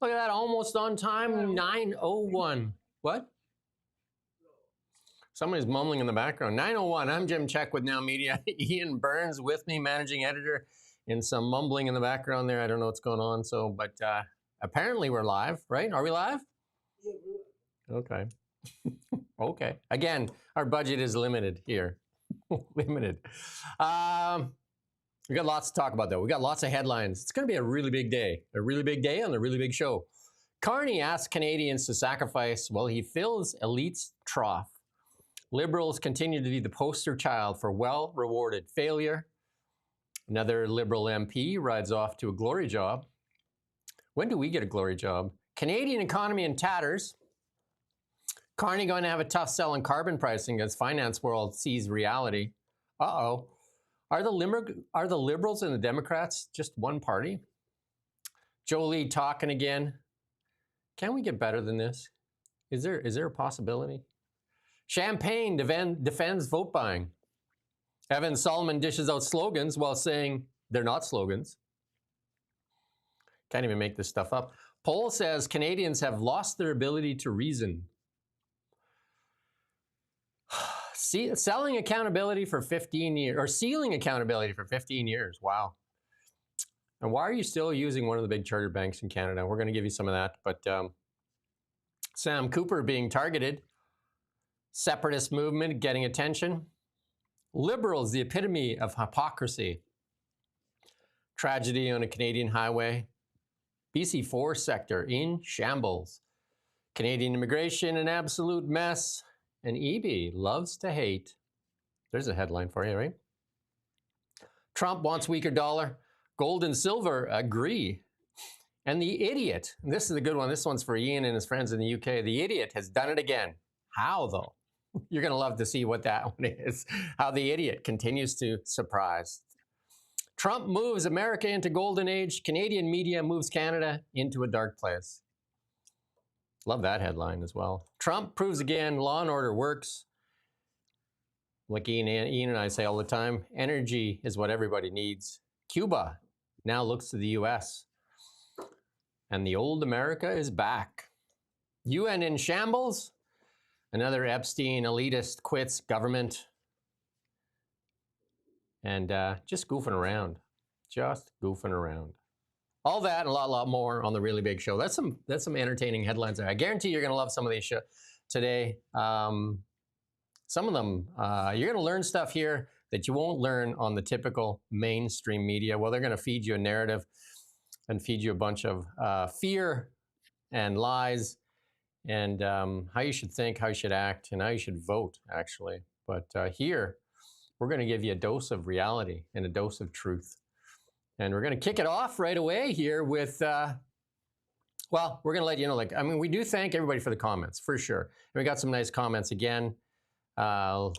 Look at that, almost on time, 9:01. What? Somebody's mumbling in the background. 9:01, I'm Jim Check with Now Media. Ian Burns with me, managing editor, and some mumbling in the background there. I don't know what's going on, but apparently we're live, right? Are we live? Yeah, okay. Okay. Again, our budget is limited here. Limited. We got lots to talk about, though. We got lots of headlines. It's going to be a really big day on a really big show. Carney asks Canadians to sacrifice while he fills elite's trough. Liberals continue to be the poster child for well-rewarded failure. Another Liberal MP rides off to a glory job. When do we get a glory job? Canadian economy in tatters. Carney going to have a tough sell on carbon pricing as finance world sees reality. Uh-oh. Are the Liberals and the Democrats just one party? Jolie talking again. Can we get better than this? Is there a possibility? Champagne defends vote buying. Evan Solomon dishes out slogans while saying they're not slogans. Can't even make this stuff up. Poll says Canadians have lost their ability to reason. Selling accountability for 15 years, or sealing accountability for 15 years. Wow. And why are you still using one of the big charter banks in Canada? We're going to give you some of that. But Sam Cooper being targeted. Separatist movement getting attention. Liberals, the epitome of hypocrisy. Tragedy on a Canadian highway. BC forest sector in shambles. Canadian immigration an absolute mess. And EB loves to hate. There's a headline for you, right? Trump wants weaker dollar. Gold and silver agree. And the idiot, and this is a good one. This one's for Ian and his friends in the UK. The idiot has done it again. How, though? You're going to love to see what that one is. How the idiot continues to surprise. Trump moves America into golden age. Canadian media moves Canada into a dark place. Love that headline as well. Trump proves again law and order works. Like Ian and I say all the time, energy is what everybody needs. Cuba now looks to the U.S. And the old America is back. UN in shambles. Another Epstein elitist quits government. And just goofing around. Just goofing around. All that and a lot more on the Really Big Show. That's some entertaining headlines there. I guarantee you're going to love some of these today. Some of them, you're going to learn stuff here that you won't learn on the typical mainstream media. Well, they're going to feed you a narrative and feed you a bunch of fear and lies and how you should think, how you should act, and how you should vote, actually. But here, we're going to give you a dose of reality and a dose of truth. And we're going to kick it off right away here with, well, we're going to let you know, we do thank everybody for the comments, for sure. And we got some nice comments again from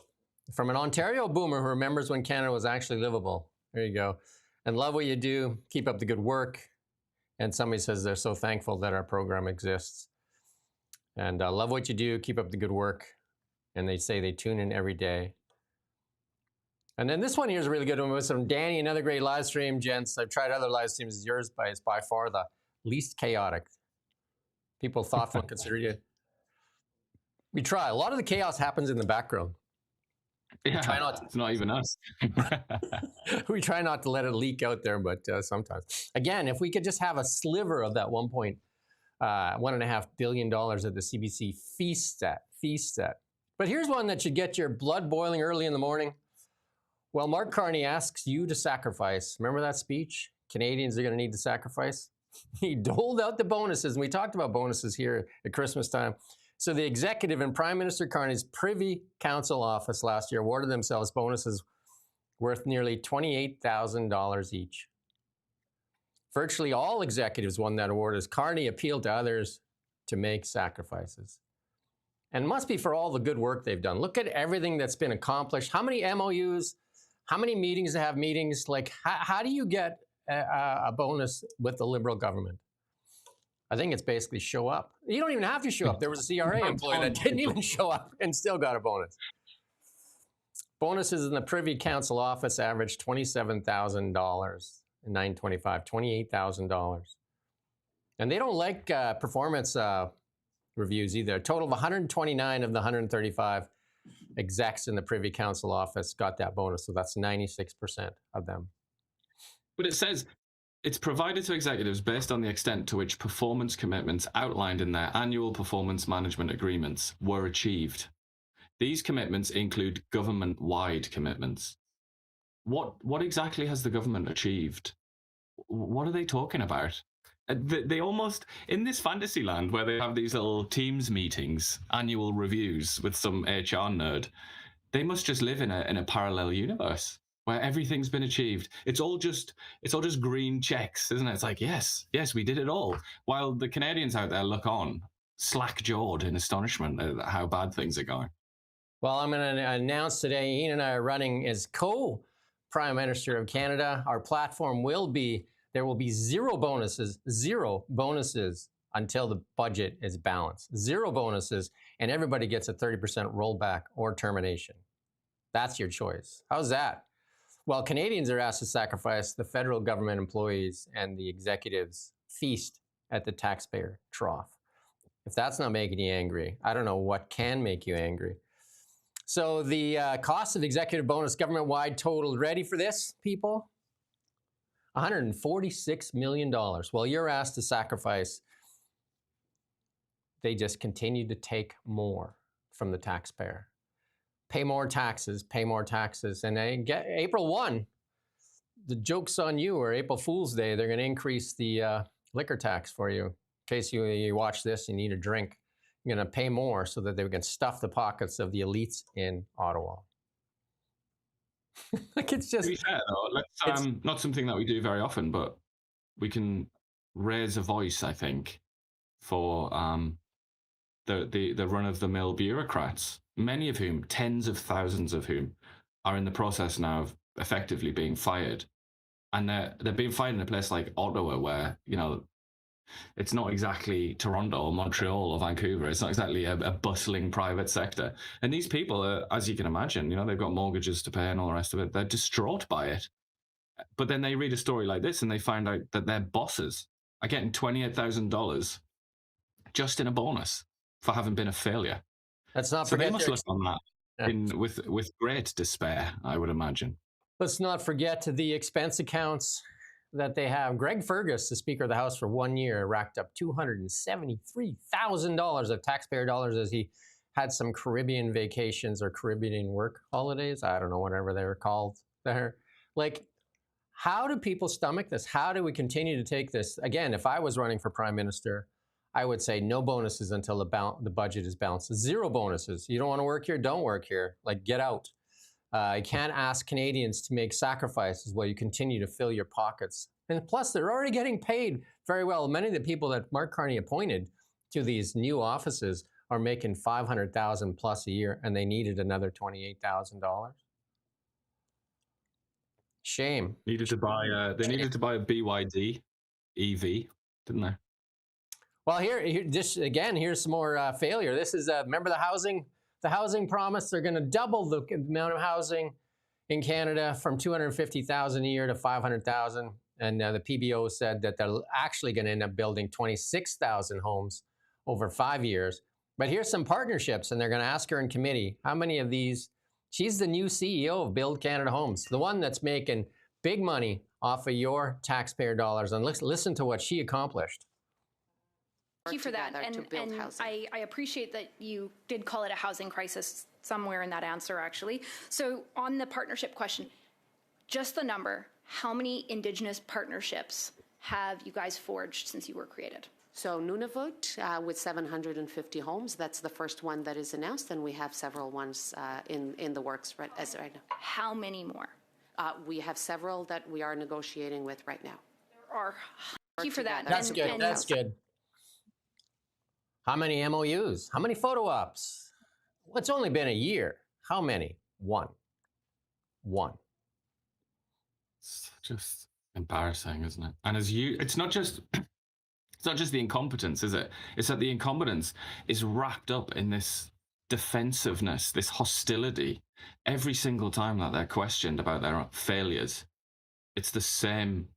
an Ontario boomer who remembers when Canada was actually livable. There you go. And love what you do. Keep up the good work. And somebody says they're so thankful that our program exists. And love what you do. Keep up the good work. And they say they tune in every day. And then this one here is a really good one with some Danny, another great live stream, gents. I've tried other live streams. Yours is by far the least chaotic. People thoughtful and consider you. We try. A lot of the chaos happens in the background. Yeah, it's not even us. We try not to let it leak out there, but sometimes. Again, if we could just have a sliver of that $1.5 billion that the CBC feast at. But here's one that should get your blood boiling early in the morning. Well, Mark Carney asks you to sacrifice. Remember that speech? Canadians are going to need to sacrifice. He doled out the bonuses, and we talked about bonuses here at Christmas time. So the executive in Prime Minister Carney's Privy Council office last year awarded themselves bonuses worth nearly $28,000 each. Virtually all executives won that award as Carney appealed to others to make sacrifices. And it must be for all the good work they've done. Look at everything that's been accomplished. How many MOUs? How many meetings to have meetings? Like, how do you get a bonus with the Liberal government? I think it's basically show up. You don't even have to show up. There was a CRA employee that didn't even show up and still got a bonus. Bonuses in the Privy Council office averaged $27,000 in 925, $28,000. And they don't like performance reviews either. A total of 129 of the 135 execs in the Privy Council office got that bonus. So that's 96% of them. But it says it's provided to executives based on the extent to which performance commitments outlined in their annual performance management agreements were achieved. These commitments include government-wide commitments. What exactly has the government achieved? What are they talking about? They almost, in this fantasy land where they have these little Teams meetings, annual reviews with some HR nerd, they must just live in a parallel universe where everything's been achieved. It's all just green checks, isn't it? It's like, yes, we did it all. While the Canadians out there look on, slack-jawed in astonishment at how bad things are going. Well, I'm going to announce today, Ian and I are running as co-Prime Minister of Canada. Our platform there will be zero bonuses until the budget is balanced. Zero bonuses, and everybody gets a 30% rollback or termination. That's your choice. How's that? Well, Canadians are asked to sacrifice the federal government employees and the executives feast at the taxpayer trough. If that's not making you angry, I don't know what can make you angry. So the cost of executive bonus government-wide totaled, ready for this, people? $146 million. Well, you're asked to sacrifice. They just continue to take more from the taxpayer. Pay more taxes. And they get April 1, the joke's on you, or April Fool's Day, they're going to increase the liquor tax for you. In case you watch this, you need a drink. You're going to pay more so that they can stuff the pockets of the elites in Ottawa. Like, it's just... To be fair, though, it's not something that we do very often, but we can raise a voice, I think, for the run-of-the-mill bureaucrats, many of whom, tens of thousands of whom, are in the process now of effectively being fired. And they're being fired in a place like Ottawa, where, you know, it's not exactly Toronto or Montreal or Vancouver. It's not exactly a bustling private sector. And these people are, as you can imagine, you know, they've got mortgages to pay and all the rest of it. They're distraught by it. But then they read a story like this and they find out that their bosses are getting $28,000 just in a bonus for having been a failure. Let's not so forget they must look on that with great despair, I would imagine. Let's not forget the expense accounts that they have. Greg Fergus, the Speaker of the House for 1 year, racked up $273,000 of taxpayer dollars as he had some Caribbean vacations or Caribbean work holidays. I don't know, whatever they were called there. Like, how do people stomach this? How do we continue to take this? Again, if I was running for Prime Minister, I would say no bonuses until the budget is balanced. Zero bonuses. You don't want to work here? Don't work here. Like, get out. You can't ask Canadians to make sacrifices while you continue to fill your pockets. And plus, they're already getting paid very well. Many of the people that Mark Carney appointed to these new offices are making $500,000 plus a year, and they needed another $28,000. Shame. They needed to buy a BYD EV, didn't they? Well, here's some more failure. This is remember the housing promise. They're going to double the amount of housing in Canada from 250,000 a year to 500,000. And the PBO said that they're actually going to end up building 26,000 homes over 5 years. But here's some partnerships, and they're going to ask her in committee, how many of these? She's the new CEO of Build Canada Homes, the one that's making big money off of your taxpayer dollars. And listen to what she accomplished. Thank you for that. And I appreciate that you did call it a housing crisis somewhere in that answer, actually. So on the partnership question, just the number, how many Indigenous partnerships have you guys forged since you were created? So Nunavut with 750 homes, that's the first one that is announced, and we have several ones in the works right now. How many more? We have several that we are negotiating with right now. There are. Thank you for that. That's good. That's good. How many MOUs? How many photo ops? Well, it's only been a year. How many? One. It's just embarrassing, isn't it? And it's not just the incompetence, is it? It's that the incompetence is wrapped up in this defensiveness, this hostility. Every single time that they're questioned about their failures, it's the same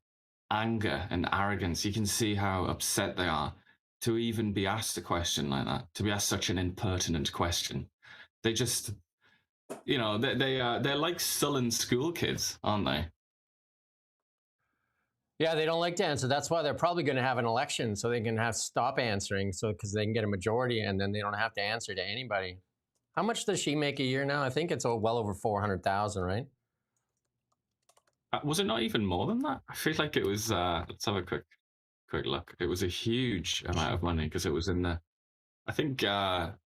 anger and arrogance. You can see how upset they are to even be asked a question like that, to be asked such an impertinent question. They just, they're like sullen school kids, aren't they? Yeah, they don't like to answer. That's why they're probably going to have an election so they can stop answering, so because they can get a majority and then they don't have to answer to anybody. How much does she make a year now? I think it's well over 400,000, right? Was it not even more than that? I feel like it was. Let's have a quick look. It was a huge amount of money because it was in the. I think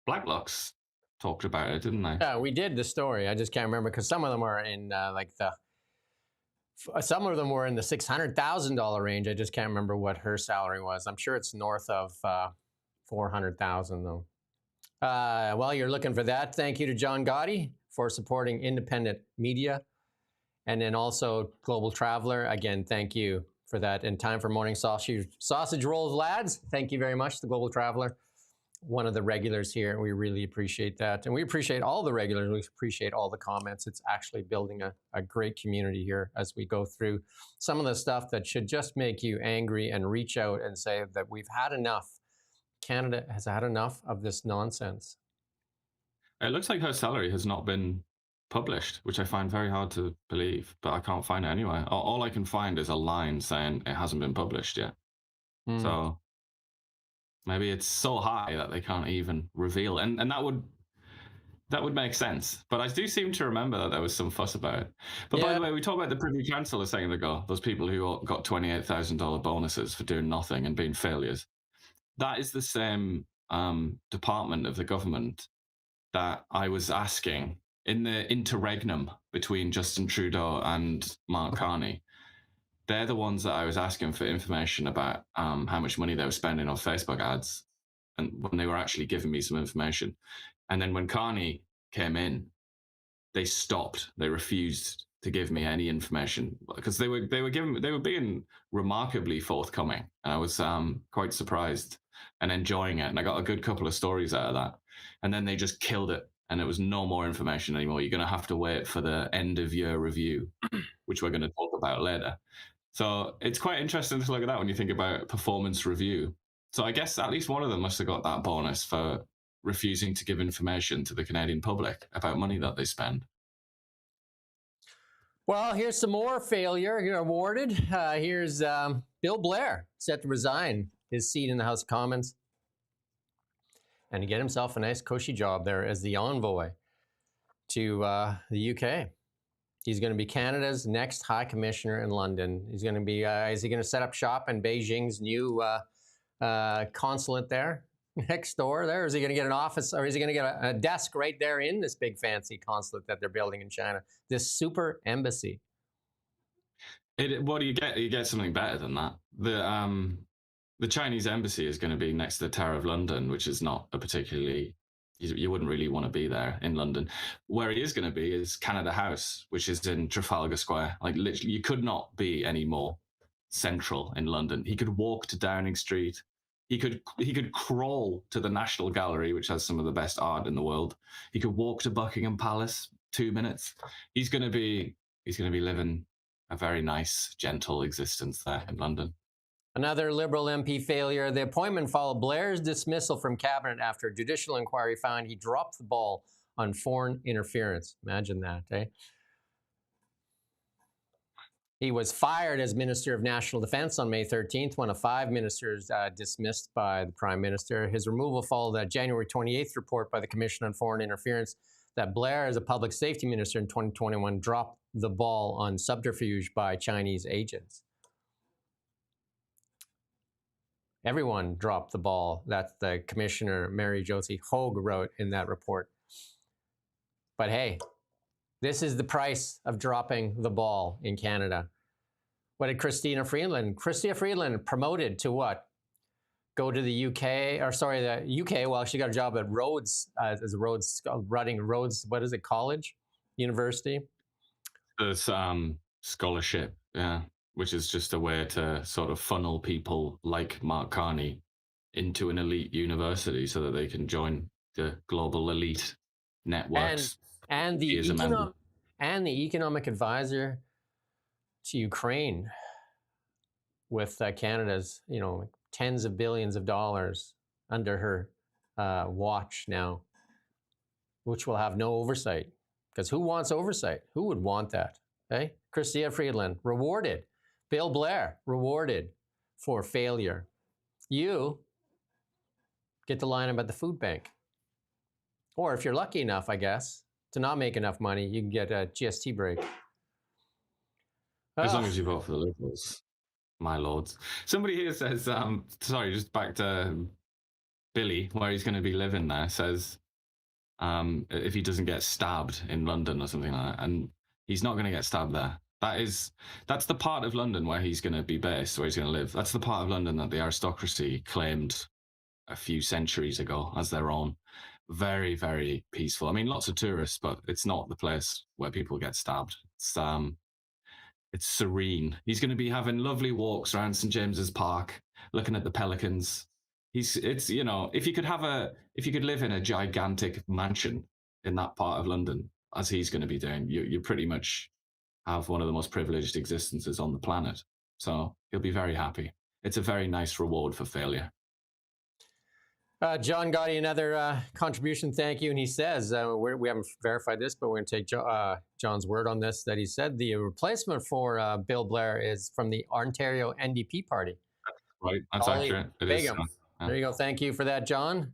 Blacklock's talked about it, didn't they? Yeah, we did the story. I just can't remember because some of them are in some of them were in the $600,000 range. I just can't remember what her salary was. I'm sure it's north of 400,000 though. Well, you're looking for that. Thank you to John Gotti for supporting independent media. And then also Global Traveler. Again, thank you for that. And time for morning sausage rolls, lads. Thank you very much, the Global Traveler. One of the regulars here. We really appreciate that. And we appreciate all the regulars. We appreciate all the comments. It's actually building a great community here as we go through some of the stuff that should just make you angry and reach out and say that we've had enough. Canada has had enough of this nonsense. It looks like her salary has not been published, which I find very hard to believe, but I can't find it anywhere. All I can find is a line saying it hasn't been published yet. So maybe it's so high that they can't even reveal, and that would make sense. But I do seem to remember that there was some fuss about it. But by the way, we talked about the Privy Council a second ago, those people who all got $28,000 bonuses for doing nothing and being failures. That is the same department of the government that I was asking in the interregnum between Justin Trudeau and Mark Carney. They're the ones that I was asking for information about how much money they were spending on Facebook ads, and when they were actually giving me some information. And then when Carney came in, they stopped. They refused to give me any information because they were being remarkably forthcoming, and I was quite surprised and enjoying it. And I got a good couple of stories out of that. And then they just killed it, and it was no more information anymore. You're going to have to wait for the end of year review, which we're going to talk about later. So it's quite interesting to look at that when you think about performance review. So I guess at least one of them must have got that bonus for refusing to give information to the Canadian public about money that they spend. Well, here's some more failure you're awarded. Here's Bill Blair set to resign his seat in the House of Commons and to get himself a nice cushy job there as the envoy to the UK. He's going to be Canada's next High Commissioner in London. He's going to be, is he going to set up shop in Beijing's new consulate there next door there? Or is he going to get an office, or is he going to get a desk right there in this big fancy consulate that they're building in China? This super embassy. What do you get? You get something better than that. The Chinese embassy is going to be next to the Tower of London, which is not a particularly, you wouldn't really want to be there in London. Where he is going to be is Canada House, which is in Trafalgar Square. Like literally, you could not be any more central in London. He could walk to Downing Street. He could crawl to the National Gallery, which has some of the best art in the world. He could walk to Buckingham Palace, 2 minutes. He's going to be living a very nice, gentle existence there in London. Another Liberal MP failure. The appointment followed Blair's dismissal from cabinet after a judicial inquiry found he dropped the ball on foreign interference. Imagine that, eh? He was fired as Minister of National Defense on May 13th, one of 5 ministers dismissed by the Prime Minister. His removal followed a January 28th report by the Commission on Foreign Interference that Blair, as a public safety minister in 2021, dropped the ball on subterfuge by Chinese agents. Everyone dropped the ball. That's the Commissioner Mary Josie Hogue wrote in that report. But hey, this is the price of dropping the ball in Canada. What did Christina Freeland? Christina Freeland promoted to what? Go to the UK, or sorry, the UK. Well, she got a job at Rhodes, as running Rhodes. What is it? College, university. It's scholarship, yeah, which is just a way to sort of funnel people like Mark Carney into an elite university so that they can join the global elite networks. And the economic advisor to Ukraine with Canada's, tens of billions of dollars under her watch now, which will have no oversight. Because who wants oversight? Who would want that? Okay? Chrystia Freeland, rewarded. Bill Blair, rewarded for failure. You get to line up at the food bank. Or if you're lucky enough, I guess, to not make enough money, you can get a GST break. As long as you vote for the Liberals, my lords. Somebody here says, sorry, just back to Billy, where he's going to be living there, says if he doesn't get stabbed in London or something like that, and he's not going to get stabbed there. That's the part of London where he's going to be based, where he's going to live. That's the part of London that the aristocracy claimed a few centuries ago as their own. Very, very peaceful. I mean, lots of tourists, but it's not the place where people get stabbed. It's serene. He's going to be having lovely walks around St. James's Park, looking at the pelicans. If you could live in a gigantic mansion in that part of London, as he's going to be doing, you pretty much have one of the most privileged existences on the planet. So he'll be very happy. It's a very nice reward for failure. John got another contribution. Thank you. And he says, we haven't verified this, but we're going to take John's word on this, that he said the replacement for Bill Blair is from the Ontario NDP party. Right. That's accurate. It is. There you go. Thank you for that, John.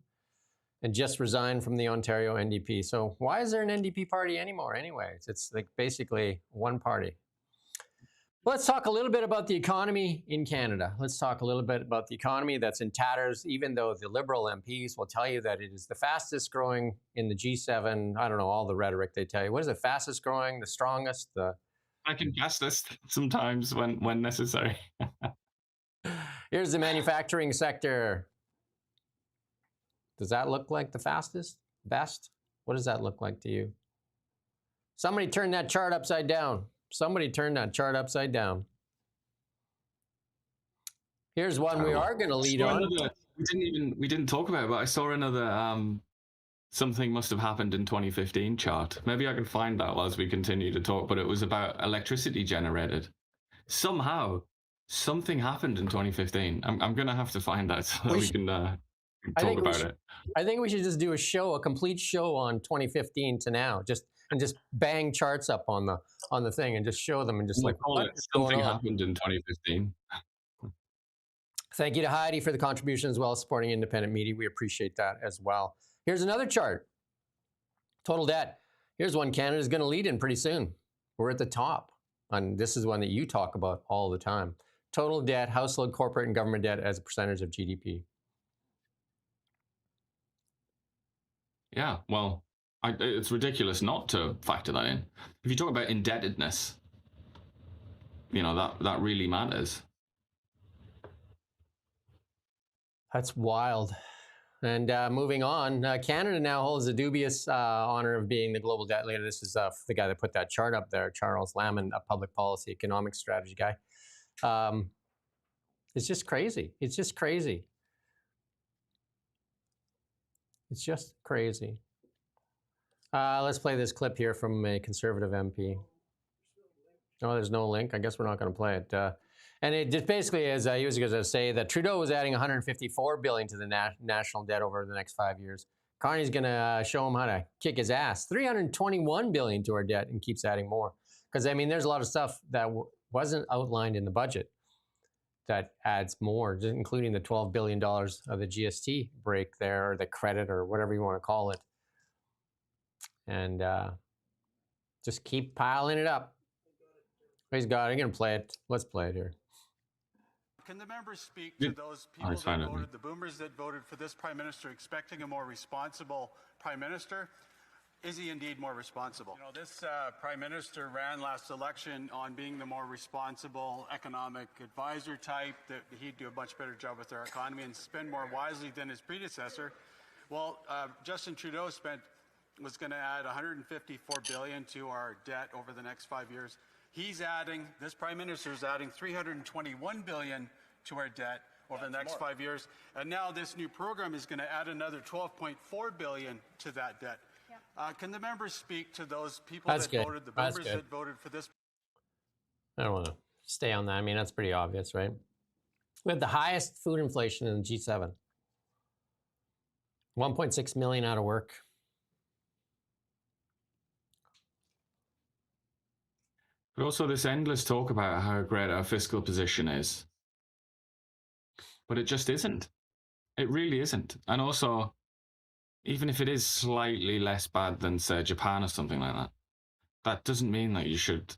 And just resigned from the Ontario NDP. So why is there an NDP party anymore anyway? It's like basically one party. Let's talk a little bit about the economy in Canada. Let's talk a little bit about the economy that's in tatters, even though the Liberal MPs will tell you that it is the fastest growing in the G7. I don't know, all the rhetoric they tell you. What is it? Fastest growing, the strongest? I can guess this sometimes when necessary. Here's the manufacturing sector. Does that look like the fastest? Best? What does that look like to you? Somebody turn that chart upside down. Somebody turn that chart upside down. Here's one we are going to lead on. We didn't talk about it, but I saw another something must have happened in 2015 chart. Maybe I can find that as we continue to talk, but it was about electricity generated. Somehow, something happened in 2015. I'm going to have to find that so that we can talk about it. I think we should just do a complete show on 2015 to now, just bang charts up on the thing and just show them and just something happened in 2015. Thank you to Heidi for the contribution as well as supporting independent media. We appreciate that as well. Here's another chart. Total debt. Here's one Canada's going to lead in pretty soon. We're at the top. And this is one that you talk about all the time. Total debt, household, corporate, and government debt as a percentage of GDP. Yeah, well, it's ridiculous not to factor that in. If you talk about indebtedness, that really matters. That's wild. And moving on, Canada now holds the dubious honor of being the global debt leader. This is the guy that put that chart up there, Charles Lamon, a public policy economic strategy guy. It's just crazy. It's just crazy. It's just crazy. Let's play this clip here from a Conservative MP. Oh, there's no link. I guess we're not going to play it. And it just basically is, he was going to say that Trudeau was adding $154 billion to the national debt over the next 5 years. Carney's going to show him how to kick his ass. $321 billion to our debt and keeps adding more. Because, I mean, there's a lot of stuff that wasn't outlined in the budget that adds more, including the $12 billion of the GST break there, or the credit, or whatever you want to call it. And just keep piling it up. Praise God, I'm going to play it. Let's play it here. Can the members speak to those people that voted, the boomers that voted for this Prime Minister, expecting a more responsible Prime Minister? Is he indeed more responsible? This Prime Minister ran last election on being the more responsible economic advisor type, that he'd do a much better job with our economy and spend more wisely than his predecessor. Well, Justin Trudeau was going to add $154 billion to our debt over the next 5 years. This Prime Minister is adding $321 billion to our debt over the next 5 years. And now this new program is going to add another $12.4 billion to that debt. Yeah. Can the members speak to those people voted, the boomers that voted for this? I don't want to stay on that. I mean, that's pretty obvious, right? We have the highest food inflation in the G7. 1.6 million out of work. But also this endless talk about how great our fiscal position is. But it just isn't. It really isn't. And also, even if it is slightly less bad than, say, Japan or something like that, that doesn't mean that you should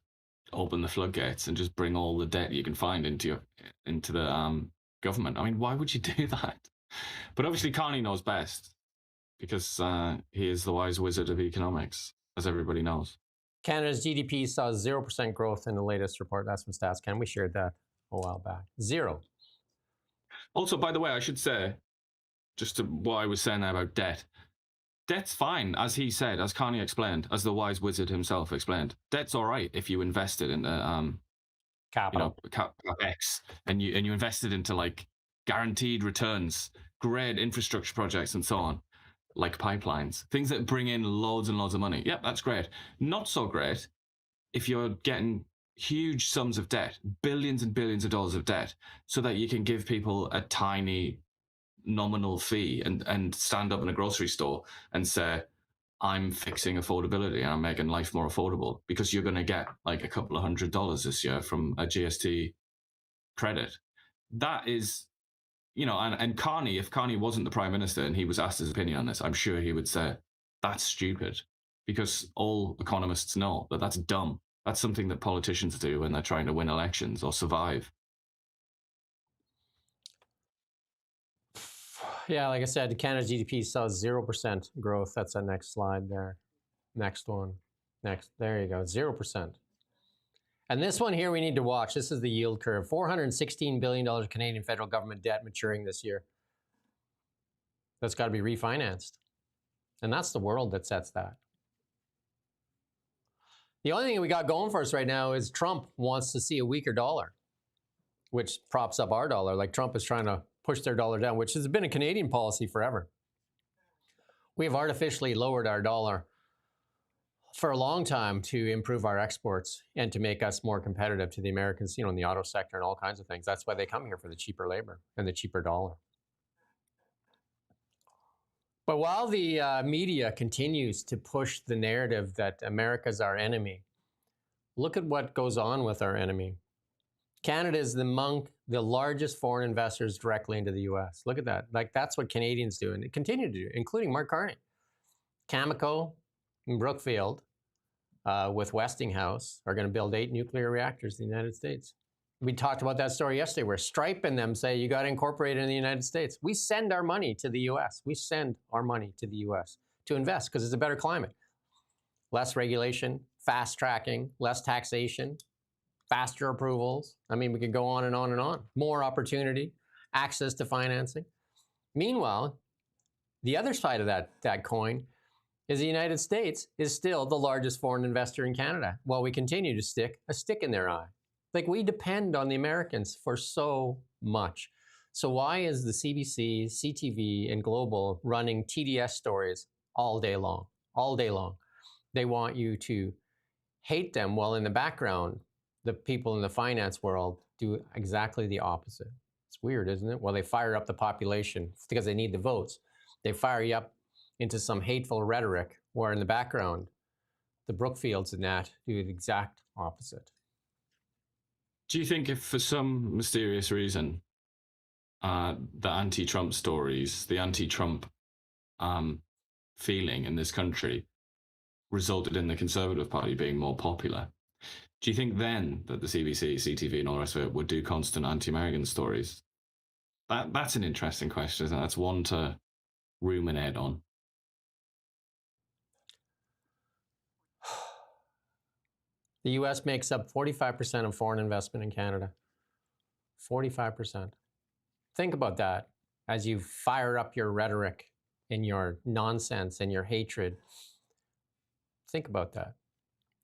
open the floodgates and just bring all the debt you can find into the government. I mean, why would you do that? But obviously, Carney knows best because he is the wise wizard of economics, as everybody knows. Canada's GDP saw 0% growth in the latest report. That's from Stats Can. We shared that a while back. 0. Also, by the way, I should say, just to what I was saying there about debt. Debt's fine, as he said, as Carney explained, as the wise wizard himself explained. Debt's all right if you invested in capital, CapEx, and you invested into like guaranteed returns, great infrastructure projects, and so on, like pipelines, things that bring in loads and loads of money. Yep, that's great. Not so great if you're getting huge sums of debt, billions and billions of dollars of debt, so that you can give people a tiny nominal fee and stand up in a grocery store and say, I'm fixing affordability and I'm making life more affordable because you're going to get like a couple of $100 this year from a GST credit. That is, and Carney, if Carney wasn't the Prime Minister and he was asked his opinion on this, I'm sure he would say, that's stupid, because all economists know that that's dumb. That's something that politicians do when they're trying to win elections or survive. Yeah, like I said, Canada's GDP saw 0% growth. That's the next slide there. Next one. Next. There you go. 0%. And this one here we need to watch. This is the yield curve. $416 billion Canadian federal government debt maturing this year. That's got to be refinanced. And that's the world that sets that. The only thing we got going for us right now is Trump wants to see a weaker dollar, which props up our dollar. Like Trump is trying to push their dollar down, which has been a Canadian policy forever. We have artificially lowered our dollar for a long time to improve our exports and to make us more competitive to the Americans, in the auto sector and all kinds of things. That's why they come here, for the cheaper labor and the cheaper dollar. But while the media continues to push the narrative that America's our enemy, look at what goes on with our enemy. Canada is among the largest foreign investors directly into the U.S. Look at that. Like, that's what Canadians do, and they continue to do, including Mark Carney. Cameco and Brookfield with Westinghouse are going to build 8 nuclear reactors in the United States. We talked about that story yesterday where Stripe and them say you got to incorporate it in the United States. We send our money to the U.S. We send our money to the U.S. to invest because it's a better climate. Less regulation, fast tracking, less taxation, faster approvals. I mean, we could go on and on and on. More opportunity, access to financing. Meanwhile, the other side of that coin is the United States is still the largest foreign investor in Canada, while we continue to stick a stick in their eye. Like, we depend on the Americans for so much. So why is the CBC, CTV, and Global running TDS stories all day long? All day long. They want you to hate them, while in the background, the people in the finance world do exactly the opposite. It's weird, isn't it? Well, they fire up the population because they need the votes. They fire you up into some hateful rhetoric, where in the background, the Brookfields and that do the exact opposite. Do you think if for some mysterious reason, the anti-Trump stories, the anti-Trump feeling in this country resulted in the Conservative Party being more popular, do you think then that the CBC, CTV and all the rest of it would do constant anti-American stories? That's an interesting question, isn't it? That's one to ruminate on. The U.S. makes up 45% of foreign investment in Canada. 45%. Think about that as you fire up your rhetoric and your nonsense and your hatred. Think about that.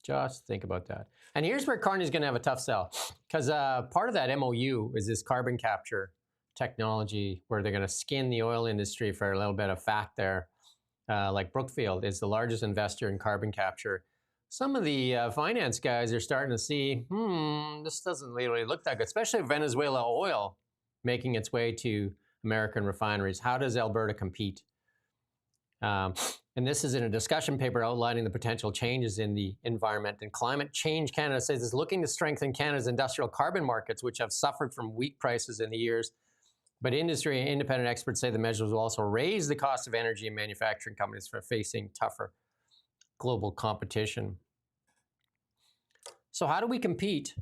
Just think about that. And here's where Carney's going to have a tough sell, because part of that MOU is this carbon capture technology where they're going to skin the oil industry for a little bit of fat there. Like Brookfield is the largest investor in carbon capture. Some of the finance guys are starting to see, this doesn't really look that good, especially Venezuela oil. making its way to American refineries. How does Alberta compete? And this is in a discussion paper outlining the potential changes in the environment and climate change. Canada says it's looking to strengthen Canada's industrial carbon markets, which have suffered from weak prices in the years. But industry and independent experts say the measures will also raise the cost of energy and manufacturing companies for facing tougher global competition. So how do we compete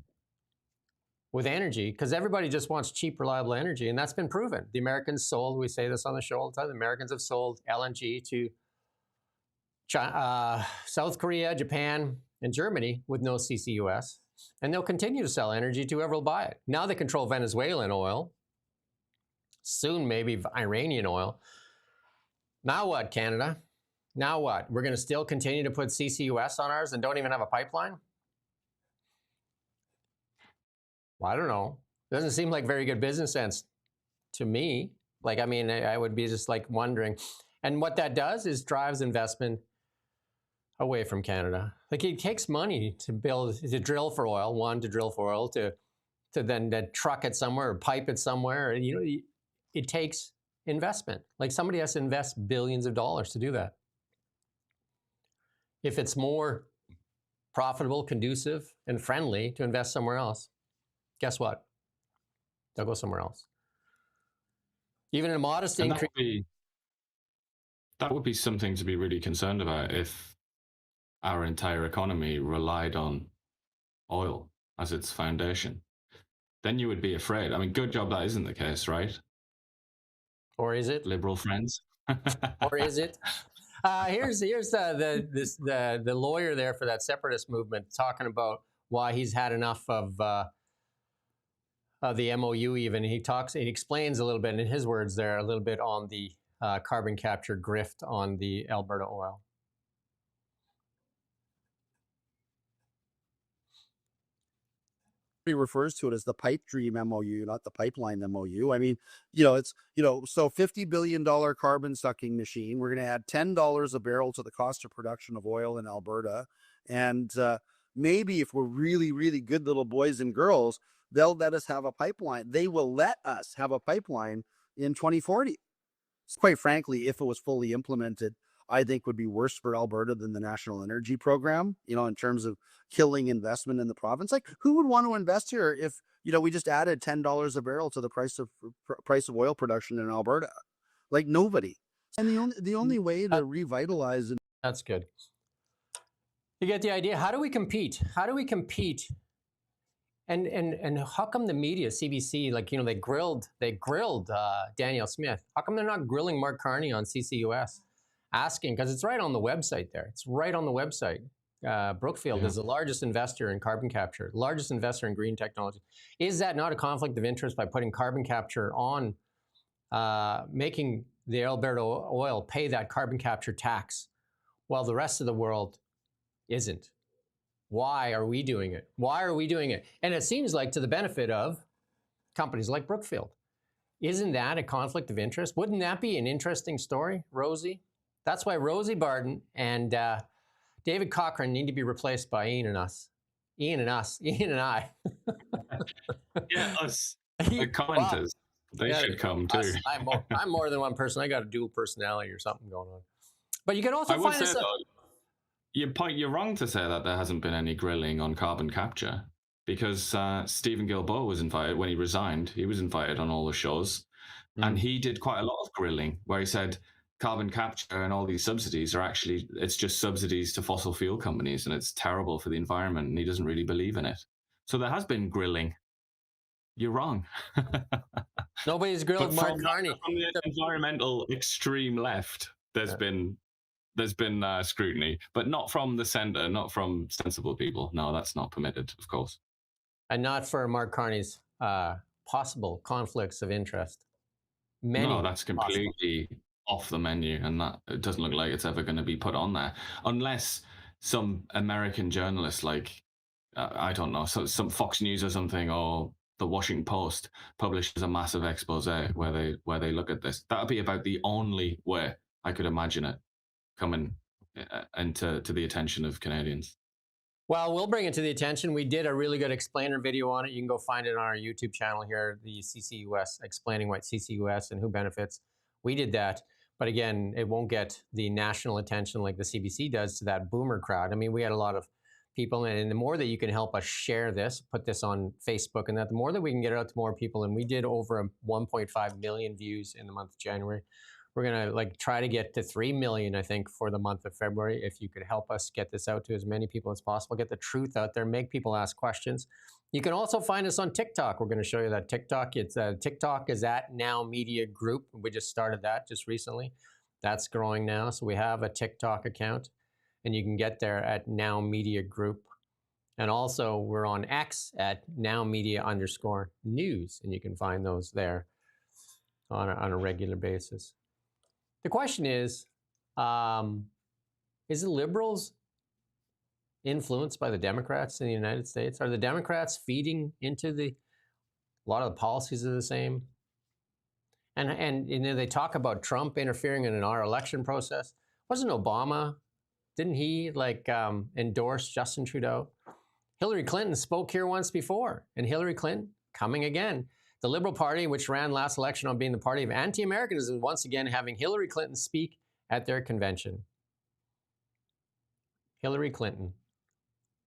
with energy? Because everybody just wants cheap, reliable energy, and that's been proven. The Americans sold, we say this on the show all the time, the Americans have sold LNG to China, South Korea, Japan, and Germany with no CCUS, and they'll continue to sell energy to whoever will buy it. Now they control Venezuelan oil, soon maybe Iranian oil. Now what, Canada? Now what? We're going to still continue to put CCUS on ours and don't even have a pipeline? Well, I don't know. Doesn't seem like very good business sense to me. Like, I mean, I would be just like wondering. And what that does is drives investment away from Canada. Like, it takes money to drill for oil, to drill for oil, to then truck it somewhere or pipe it somewhere. You know, it takes investment. Like, somebody has to invest billions of dollars to do that. If it's more profitable, conducive, and friendly to invest somewhere else, guess what? They'll go somewhere else. Even a modest increase. That would be something to be really concerned about if our entire economy relied on oil as its foundation. Then you would be afraid. I mean, good job that isn't the case, right? Or is it? Liberal friends. Or is it? Here's the lawyer there for that separatist movement talking about why he's had enough of the MOU. Even he explains a little bit in his words there a little bit on the carbon capture grift on the Alberta oil. He refers to it as the pipe dream MOU, not the pipeline MOU. I mean, it's, so $50 billion carbon sucking machine. We're going to add $10 a barrel to the cost of production of oil in Alberta. And maybe if we're really, really good little boys and girls, they'll let us have a pipeline. They will let us have a pipeline in 2040. Quite frankly, if it was fully implemented, I think would be worse for Alberta than the National Energy Program, in terms of killing investment in the province. Like, who would want to invest here if, we just added $10 a barrel to the price of oil production in Alberta? Like, nobody. And the only way to revitalize it. That's good. You get the idea. How do we compete? How do we compete? And how come the media, CBC, they grilled Danielle Smith? How come they're not grilling Mark Carney on CCUS? Asking, because it's right on the website there. It's right on the website. Brookfield is the largest investor in carbon capture, largest investor in green technology. Is that not a conflict of interest by putting carbon capture on, making the Alberta oil pay that carbon capture tax while the rest of the world isn't? Why are we doing it? Why are we doing it? And it seems like to the benefit of companies like Brookfield. Isn't that a conflict of interest? Wouldn't that be an interesting story, Rosie? That's why Rosie Barton and David Cochrane need to be replaced by Ian and I. Yeah, us. The commenters. They should come too. I'm more than one person. I got a dual personality or something going on. But you can also find us. You're wrong to say that there hasn't been any grilling on carbon capture, because Stephen Guilbeault was invited when he resigned. He was invited on all the shows, and he did quite a lot of grilling where he said carbon capture and all these subsidies it's just subsidies to fossil fuel companies, and it's terrible for the environment, and he doesn't really believe in it. So there has been grilling. You're wrong. Nobody's grilled Mark Carney. From the environmental extreme left, there's been scrutiny, but not from the center, not from sensible people. No, that's not permitted, of course. And not for Mark Carney's possible conflicts of interest. No, that's completely off the menu, and that it doesn't look like it's ever going to be put on there, unless some American journalist, like I don't know, some Fox News or something, or the Washington Post publishes a massive expose where they look at this. That would be about the only way I could imagine it coming into the attention of Canadians. Well, we'll bring it to the attention. We did a really good explainer video on it. You can go find it on our YouTube channel here, the CCUS, explaining what CCUS and who benefits. We did that. But again, it won't get the national attention like the CBC does to that boomer crowd. I mean, we had a lot of people, and the more that you can help us share this, put this on Facebook, and that the more that we can get it out to more people, and we did over 1.5 million views in the month of January. We're gonna try to get to 3 million, I think, for the month of February. If you could help us get this out to as many people as possible, get the truth out there, make people ask questions. You can also find us on TikTok. We're gonna show you that TikTok. It's TikTok is at Now Media Group. We just started that just recently. That's growing now. So we have a TikTok account, and you can get there at Now Media Group. And also we're on X at NowMedia_news, and you can find those there on a regular basis. The question is the liberals influenced by the Democrats in the United States? Are the Democrats feeding into a lot of the policies are the same? And you know, they talk about Trump interfering in our election process. Wasn't Obama, didn't he endorse Justin Trudeau? Hillary Clinton spoke here once before, and Hillary Clinton coming again. The Liberal Party, which ran last election on being the party of anti-Americanism, once again having Hillary Clinton speak at their convention. Hillary Clinton.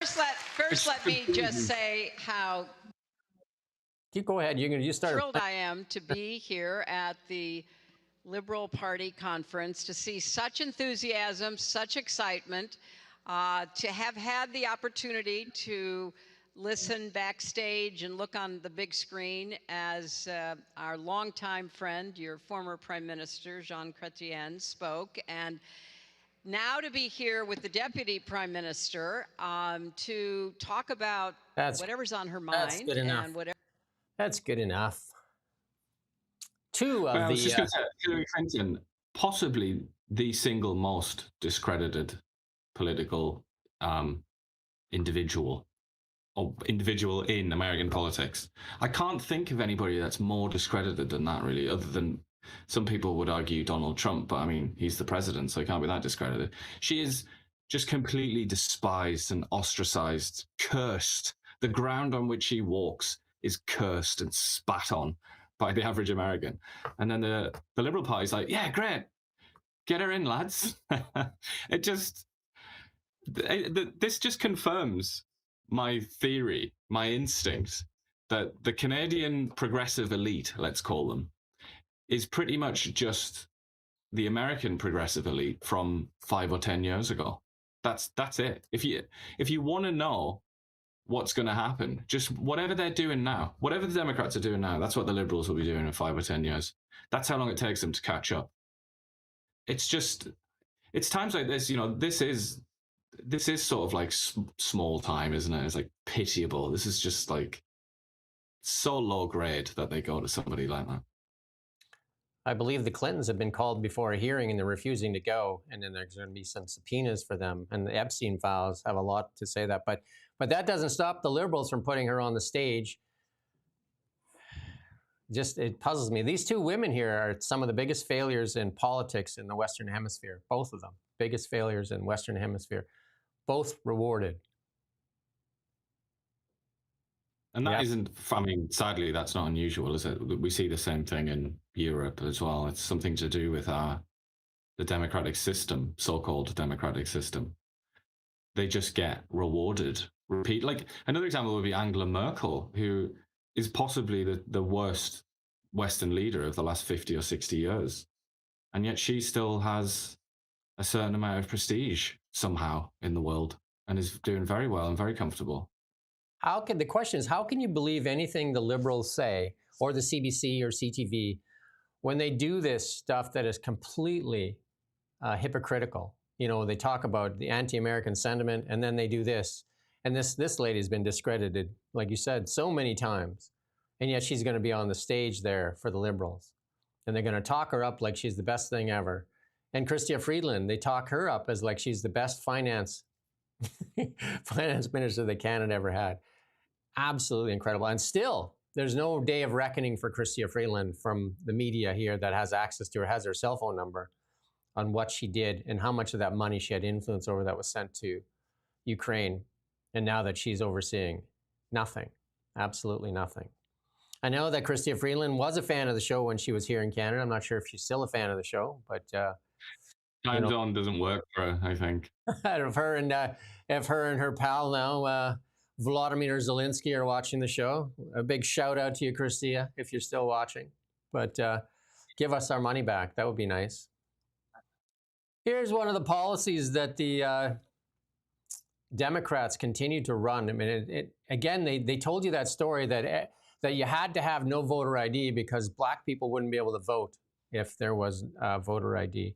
First let me just say how go ahead. You start. Thrilled I am to be here at the Liberal Party conference, to see such enthusiasm, such excitement, to have had the opportunity to listen backstage and look on the big screen as our longtime friend, your former Prime Minister, Jean Chrétien, spoke. And now to be here with the Deputy Prime Minister to talk about whatever's on her mind. That's good enough. And whatever. That's good enough. Two of I was just going to say, Hillary Clinton, possibly the single most discredited political individual in American politics. I can't think of anybody that's more discredited than that, really, other than some people would argue Donald Trump, but I mean, he's the president, so he can't be that discredited. She is just completely despised and ostracized, cursed. The ground on which she walks is cursed and spat on by the average American. And then the Liberal Party's like, yeah, great. Get her in, lads. This just confirms my theory, my instinct, that the Canadian progressive elite, let's call them, is pretty much just the American progressive elite from 5 or 10 years ago. That's it. If you want to know what's going to happen, just whatever they're doing now, whatever the Democrats are doing now, that's what the Liberals will be doing in 5 or 10 years. That's how long it takes them to catch up. It's times like this, you know, this is sort of like small time, isn't it? It's like pitiable. This is just like so low grade that they go to somebody like that. I believe the Clintons have been called before a hearing and they're refusing to go, and then there's going to be some subpoenas for them. And the Epstein files have a lot to say that, but that doesn't stop the Liberals from putting her on the stage. Just, it puzzles me. These two women here are some of the biggest failures in politics in the Western Hemisphere. Both of them, biggest failures in Western Hemisphere. Both rewarded. And that isn't, I mean, sadly, that's not unusual, is it? We see the same thing in Europe as well. It's something to do with the democratic system, so-called democratic system. They just get rewarded. Like, another example would be Angela Merkel, who is possibly the worst Western leader of the last 50 or 60 years. And yet she still has a certain amount of prestige somehow in the world and is doing very well and very comfortable. The question is, how can you believe anything the Liberals say, or the CBC or CTV, when they do this stuff that is completely hypocritical? You know, they talk about the anti-American sentiment, and then they do this. And this lady's been discredited, like you said, so many times. And yet she's going to be on the stage there for the Liberals. And they're going to talk her up like she's the best thing ever. And Chrystia Freeland, they talk her up as like she's the best finance minister that Canada ever had. Absolutely incredible. And still, there's no day of reckoning for Chrystia Freeland from the media here that has access to her, has her cell phone number, on what she did and how much of that money she had influence over that was sent to Ukraine. And now that she's overseeing, nothing, absolutely nothing. I know that Chrystia Freeland was a fan of the show when she was here in Canada. I'm not sure if she's still a fan of the show, but time zone doesn't work for her, I think. if her and her pal now, Vladimir Zelensky, are watching the show, a big shout out to you, Chrystia, if you're still watching. But give us our money back. That would be nice. Here's one of the policies that the Democrats continue to run. I mean, again, they told you that story that you had to have no voter ID because black people wouldn't be able to vote if there was voter ID.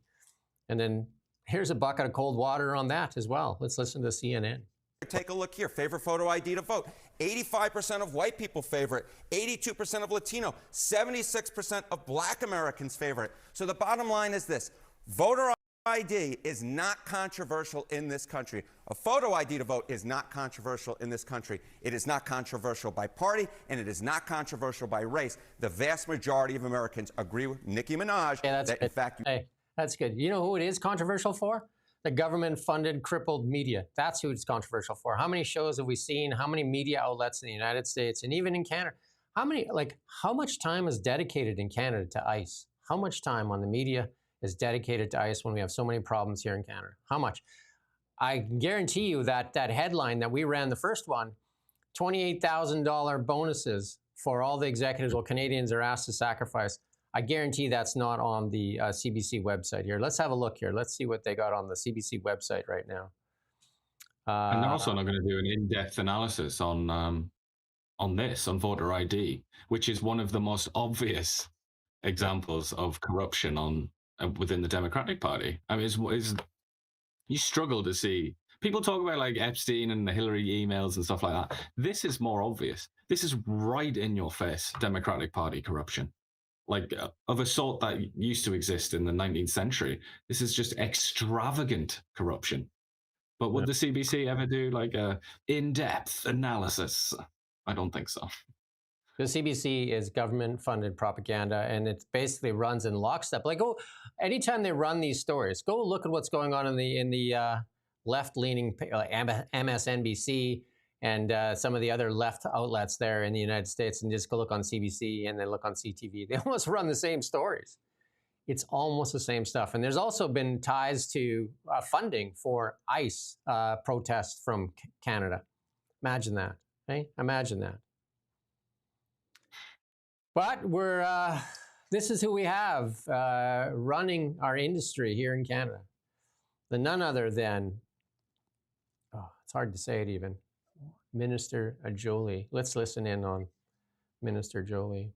And then here's a bucket of cold water on that as well. Let's listen to CNN. Take a look here. Favorite photo ID to vote. 85% of white people favor it. 82% of Latino. 76% of black Americans favor it. So the bottom line is this. Voter ID is not controversial in this country. A photo ID to vote is not controversial in this country. It is not controversial by party, and it is not controversial by race. The vast majority of Americans agree with Nicki Minaj that, in fact... Hey, that's good. You know who it is controversial for? The government-funded, crippled media. That's who it's controversial for. How many shows have we seen? How many media outlets in the United States and even in Canada? How much time is dedicated in Canada to ICE? How much time on the media is dedicated to ICE when we have so many problems here in Canada? How much? I guarantee you that headline that we ran, the first one, $28,000 bonuses for all the executives while Canadians are asked to sacrifice. I guarantee that's not on the CBC website here. Let's have a look here. Let's see what they got on the CBC website right now. And they're also not going to do an in-depth analysis on voter ID, which is one of the most obvious examples of corruption within the Democratic Party. I mean, you struggle to see. People talk about like Epstein and the Hillary emails and stuff like that. This is more obvious. This is right in your face, Democratic Party corruption. Like of a sort that used to exist in the 19th century. This is just extravagant corruption. But would the CBC ever do like a in-depth analysis? I don't think so. The CBC is government-funded propaganda, and it basically runs in lockstep. Like, anytime they run these stories, go look at what's going on in the left-leaning MSNBC and some of the other left outlets there in the United States, and just go look on CBC and then look on CTV. They almost run the same stories. It's almost the same stuff. And there's also been ties to funding for ICE protests from Canada. Imagine that, hey? Imagine that. But this is who we have running our industry here in Canada. The none other than, it's hard to say it even, Minister Jolie. Let's listen in on Minister Jolie.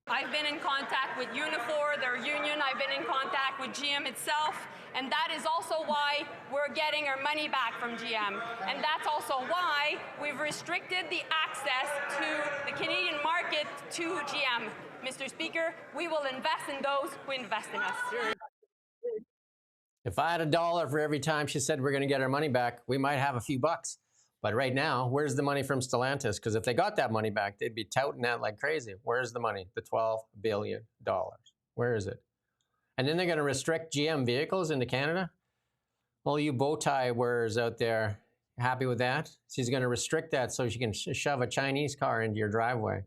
I've been in contact with Unifor, their union. I've been in contact with GM itself. And that is also why we're getting our money back from GM. And that's also why we've restricted the access to the Canadian market to GM. Mr. Speaker, we will invest in those who invest in us. If I had $1 for every time she said we're going to get our money back, we might have a few bucks. But right now, where's the money from Stellantis? Because if they got that money back, they'd be touting that like crazy. Where's the money? The $12 billion. Where is it? And then they're going to restrict GM vehicles into Canada? Well, you bow tie wearers out there, happy with that? She's going to restrict that so she can shove a Chinese car into your driveway.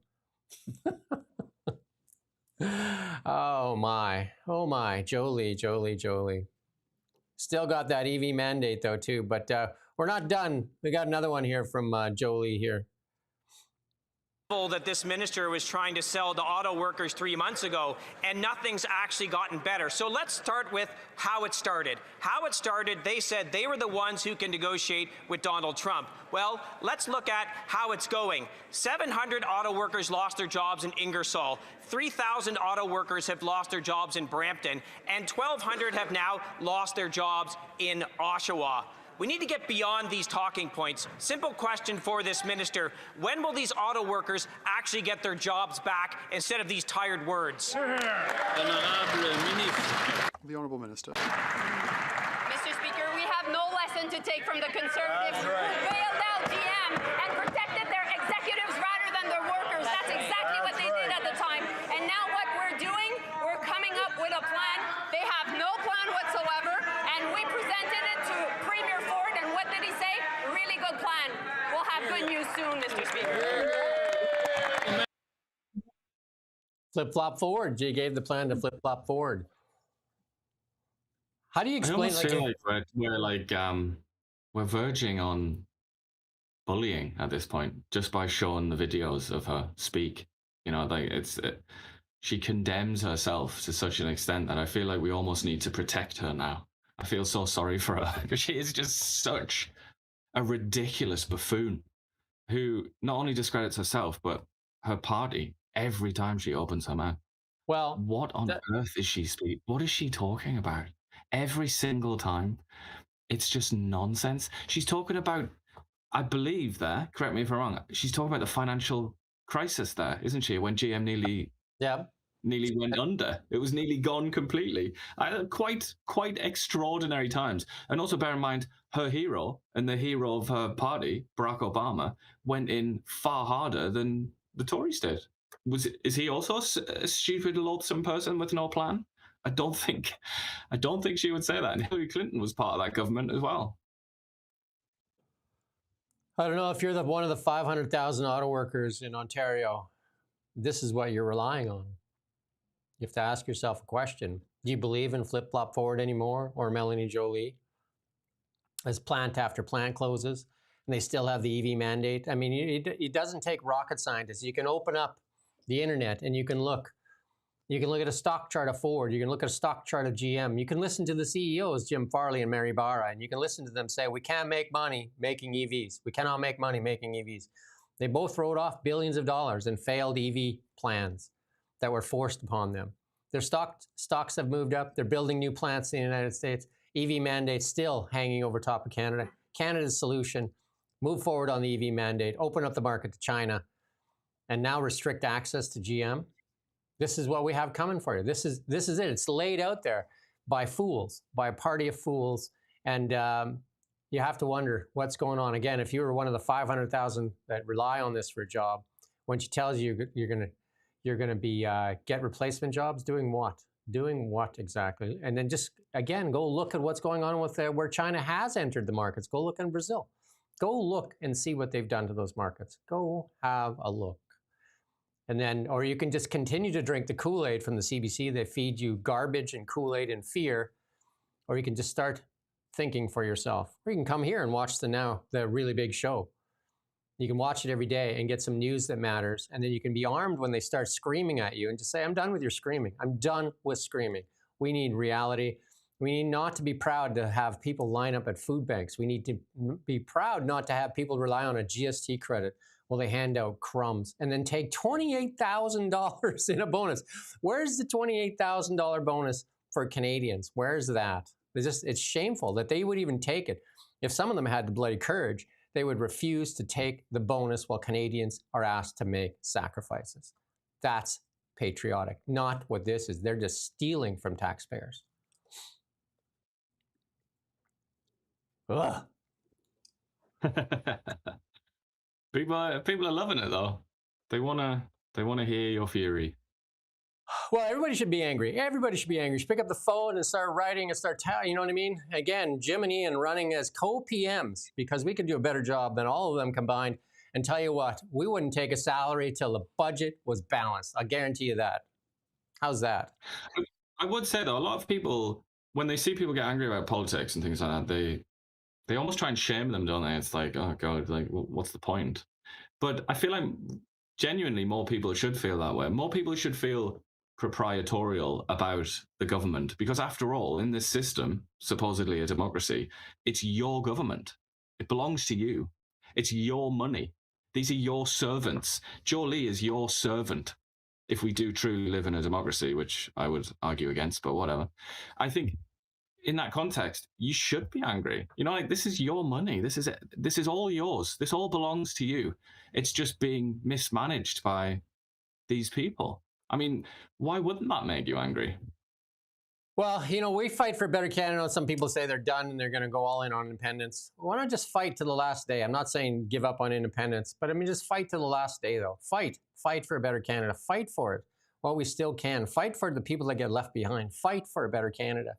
Oh my, Jolie. Still got that EV mandate though too, but we're not done. We got another one here from Jolie here. That this minister was trying to sell to auto workers 3 months ago, and nothing's actually gotten better. So let's start with how it started. How it started, they said they were the ones who can negotiate with Donald Trump. Well, let's look at how it's going. 700 auto workers lost their jobs in Ingersoll. 3,000 auto workers have lost their jobs in Brampton, and 1,200 have now lost their jobs in Oshawa. We need to get beyond these talking points. Simple question for this minister. When will these auto workers actually get their jobs back instead of these tired words? The Honourable Minister. Mr. Speaker, we have no lesson to take from the Conservatives who bailed out GM and protected their executives rather than their workers. That's exactly what they did at the time. And now what we're doing, we're coming up with a plan. They have no plan whatsoever, and we presented it to Premier Ford, and what did he say? Really good plan. soon, Mr. Speaker. Flip-flop forward. Jay gave the plan to flip-flop forward. How do you explain? I almost feel like we're verging on bullying at this point, just by showing the videos of her speak. You know, like she condemns herself to such an extent that I feel like we almost need to protect her now. I feel so sorry for her because she is just such a ridiculous buffoon who not only discredits herself but her party every time she opens her mouth. Well, what on earth is she speaking? What is she talking about? Every single time, it's just nonsense. She's talking about, I believe there, correct me if I'm wrong, she's talking about the financial crisis there, isn't she? When GM nearly went under. It was nearly gone completely. Quite extraordinary times. And also bear in mind, her hero and the hero of her party, Barack Obama, went in far harder than the Tories did. Is he also a stupid, loathsome person with no plan? I don't think she would say that. And Hillary Clinton was part of that government as well. I don't know if you're one of the 500,000 auto workers in Ontario. This is what you're relying on. You have to ask yourself a question. Do you believe in flip-flop forward anymore, or Melanie Jolie? As plant after plant closes, and they still have the EV mandate. I mean, it doesn't take rocket scientists. You can open up the internet and you can look. You can look at a stock chart of Ford. You can look at a stock chart of GM. You can listen to the CEOs, Jim Farley and Mary Barra, and you can listen to them say, we can't make money making EVs. We cannot make money making EVs. They both wrote off billions of dollars in failed EV plans that were forced upon them. Their stocks have moved up. They're building new plants in the United States. EV mandate still hanging over top of Canada. Canada's solution, move forward on the EV mandate, open up the market to China, and now restrict access to GM. This is what we have coming for you. This is it. It's laid out there by fools, by a party of fools. And you have to wonder what's going on. Again, if you were one of the 500,000 that rely on this for a job, when she tells you you're going to be get replacement jobs, doing what? Doing what exactly? And then just, again, go look at what's going on with where China has entered the markets. Go look in Brazil. Go look and see what they've done to those markets. Go have a look. And then, or you can just continue to drink the Kool-Aid from the CBC. They feed you garbage and Kool-Aid and fear. Or you can just start thinking for yourself. Or you can come here and watch the really big show. You can watch it every day and get some news that matters. And then you can be armed when they start screaming at you and just say, I'm done with your screaming. I'm done with screaming. We need reality. We need not to be proud to have people line up at food banks. We need to be proud not to have people rely on a GST credit while they hand out crumbs and then take $28,000 in a bonus. Where's the $28,000 bonus for Canadians? Where's that? It's shameful that they would even take it. If some of them had the bloody courage, they would refuse to take the bonus while Canadians are asked to make sacrifices. That's patriotic, not what this is. They're just stealing from taxpayers. Ugh. People are loving it though. They wanna hear your fury. Well, everybody should be angry. Everybody should be angry. Just pick up the phone and start writing and you know what I mean? Again, Jim and Ian running as co-PMs because we could do a better job than all of them combined. And tell you what, we wouldn't take a salary till the budget was balanced. I'll guarantee you that. How's that? I would say though, a lot of people, when they see people get angry about politics and things like that, they almost try and shame them, don't they? It's like, oh God, like, what's the point? But I feel like genuinely more people should feel that way. More people should feel proprietorial about the government because after all, in this system, supposedly a democracy, it's your government. It belongs to you. It's your money. These are your servants. Jolie is your servant. If we do truly live in a democracy, which I would argue against, but whatever. I think in that context, you should be angry. You know, like, this is your money. This is all yours. This all belongs to you. It's just being mismanaged by these people. I mean, why wouldn't that make you angry? Well, you know, we fight for a better Canada. Some people say they're done and they're going to go all in on independence. Why not just fight to the last day? I'm not saying give up on independence, but I mean, just fight to the last day, though. Fight for a better Canada. Fight for it while we still can. Fight for the people that get left behind. Fight for a better Canada.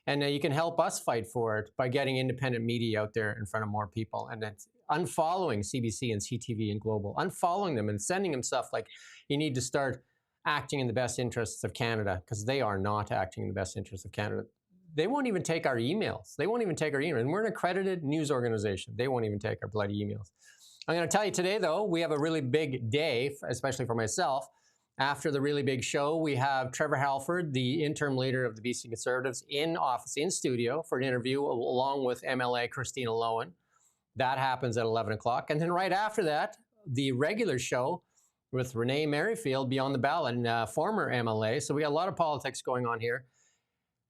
And you can help us fight for it by getting independent media out there in front of more people, and then unfollowing CBC and CTV and Global, unfollowing them and sending them stuff like, you need to start acting in the best interests of Canada, because they are not acting in the best interests of Canada. They won't even take our emails. They won't even take our emails. And we're an accredited news organization. They won't even take our bloody emails. I'm going to tell you today, though, we have a really big day, especially for myself. After the really big show, we have Trevor Halford, the interim leader of the BC Conservatives, in office, in studio for an interview, along with MLA Christina Lowen. That happens at 11 o'clock. And then right after that, the regular show with Renee Merrifield beyond the ballot, and former MLA. So we got a lot of politics going on here.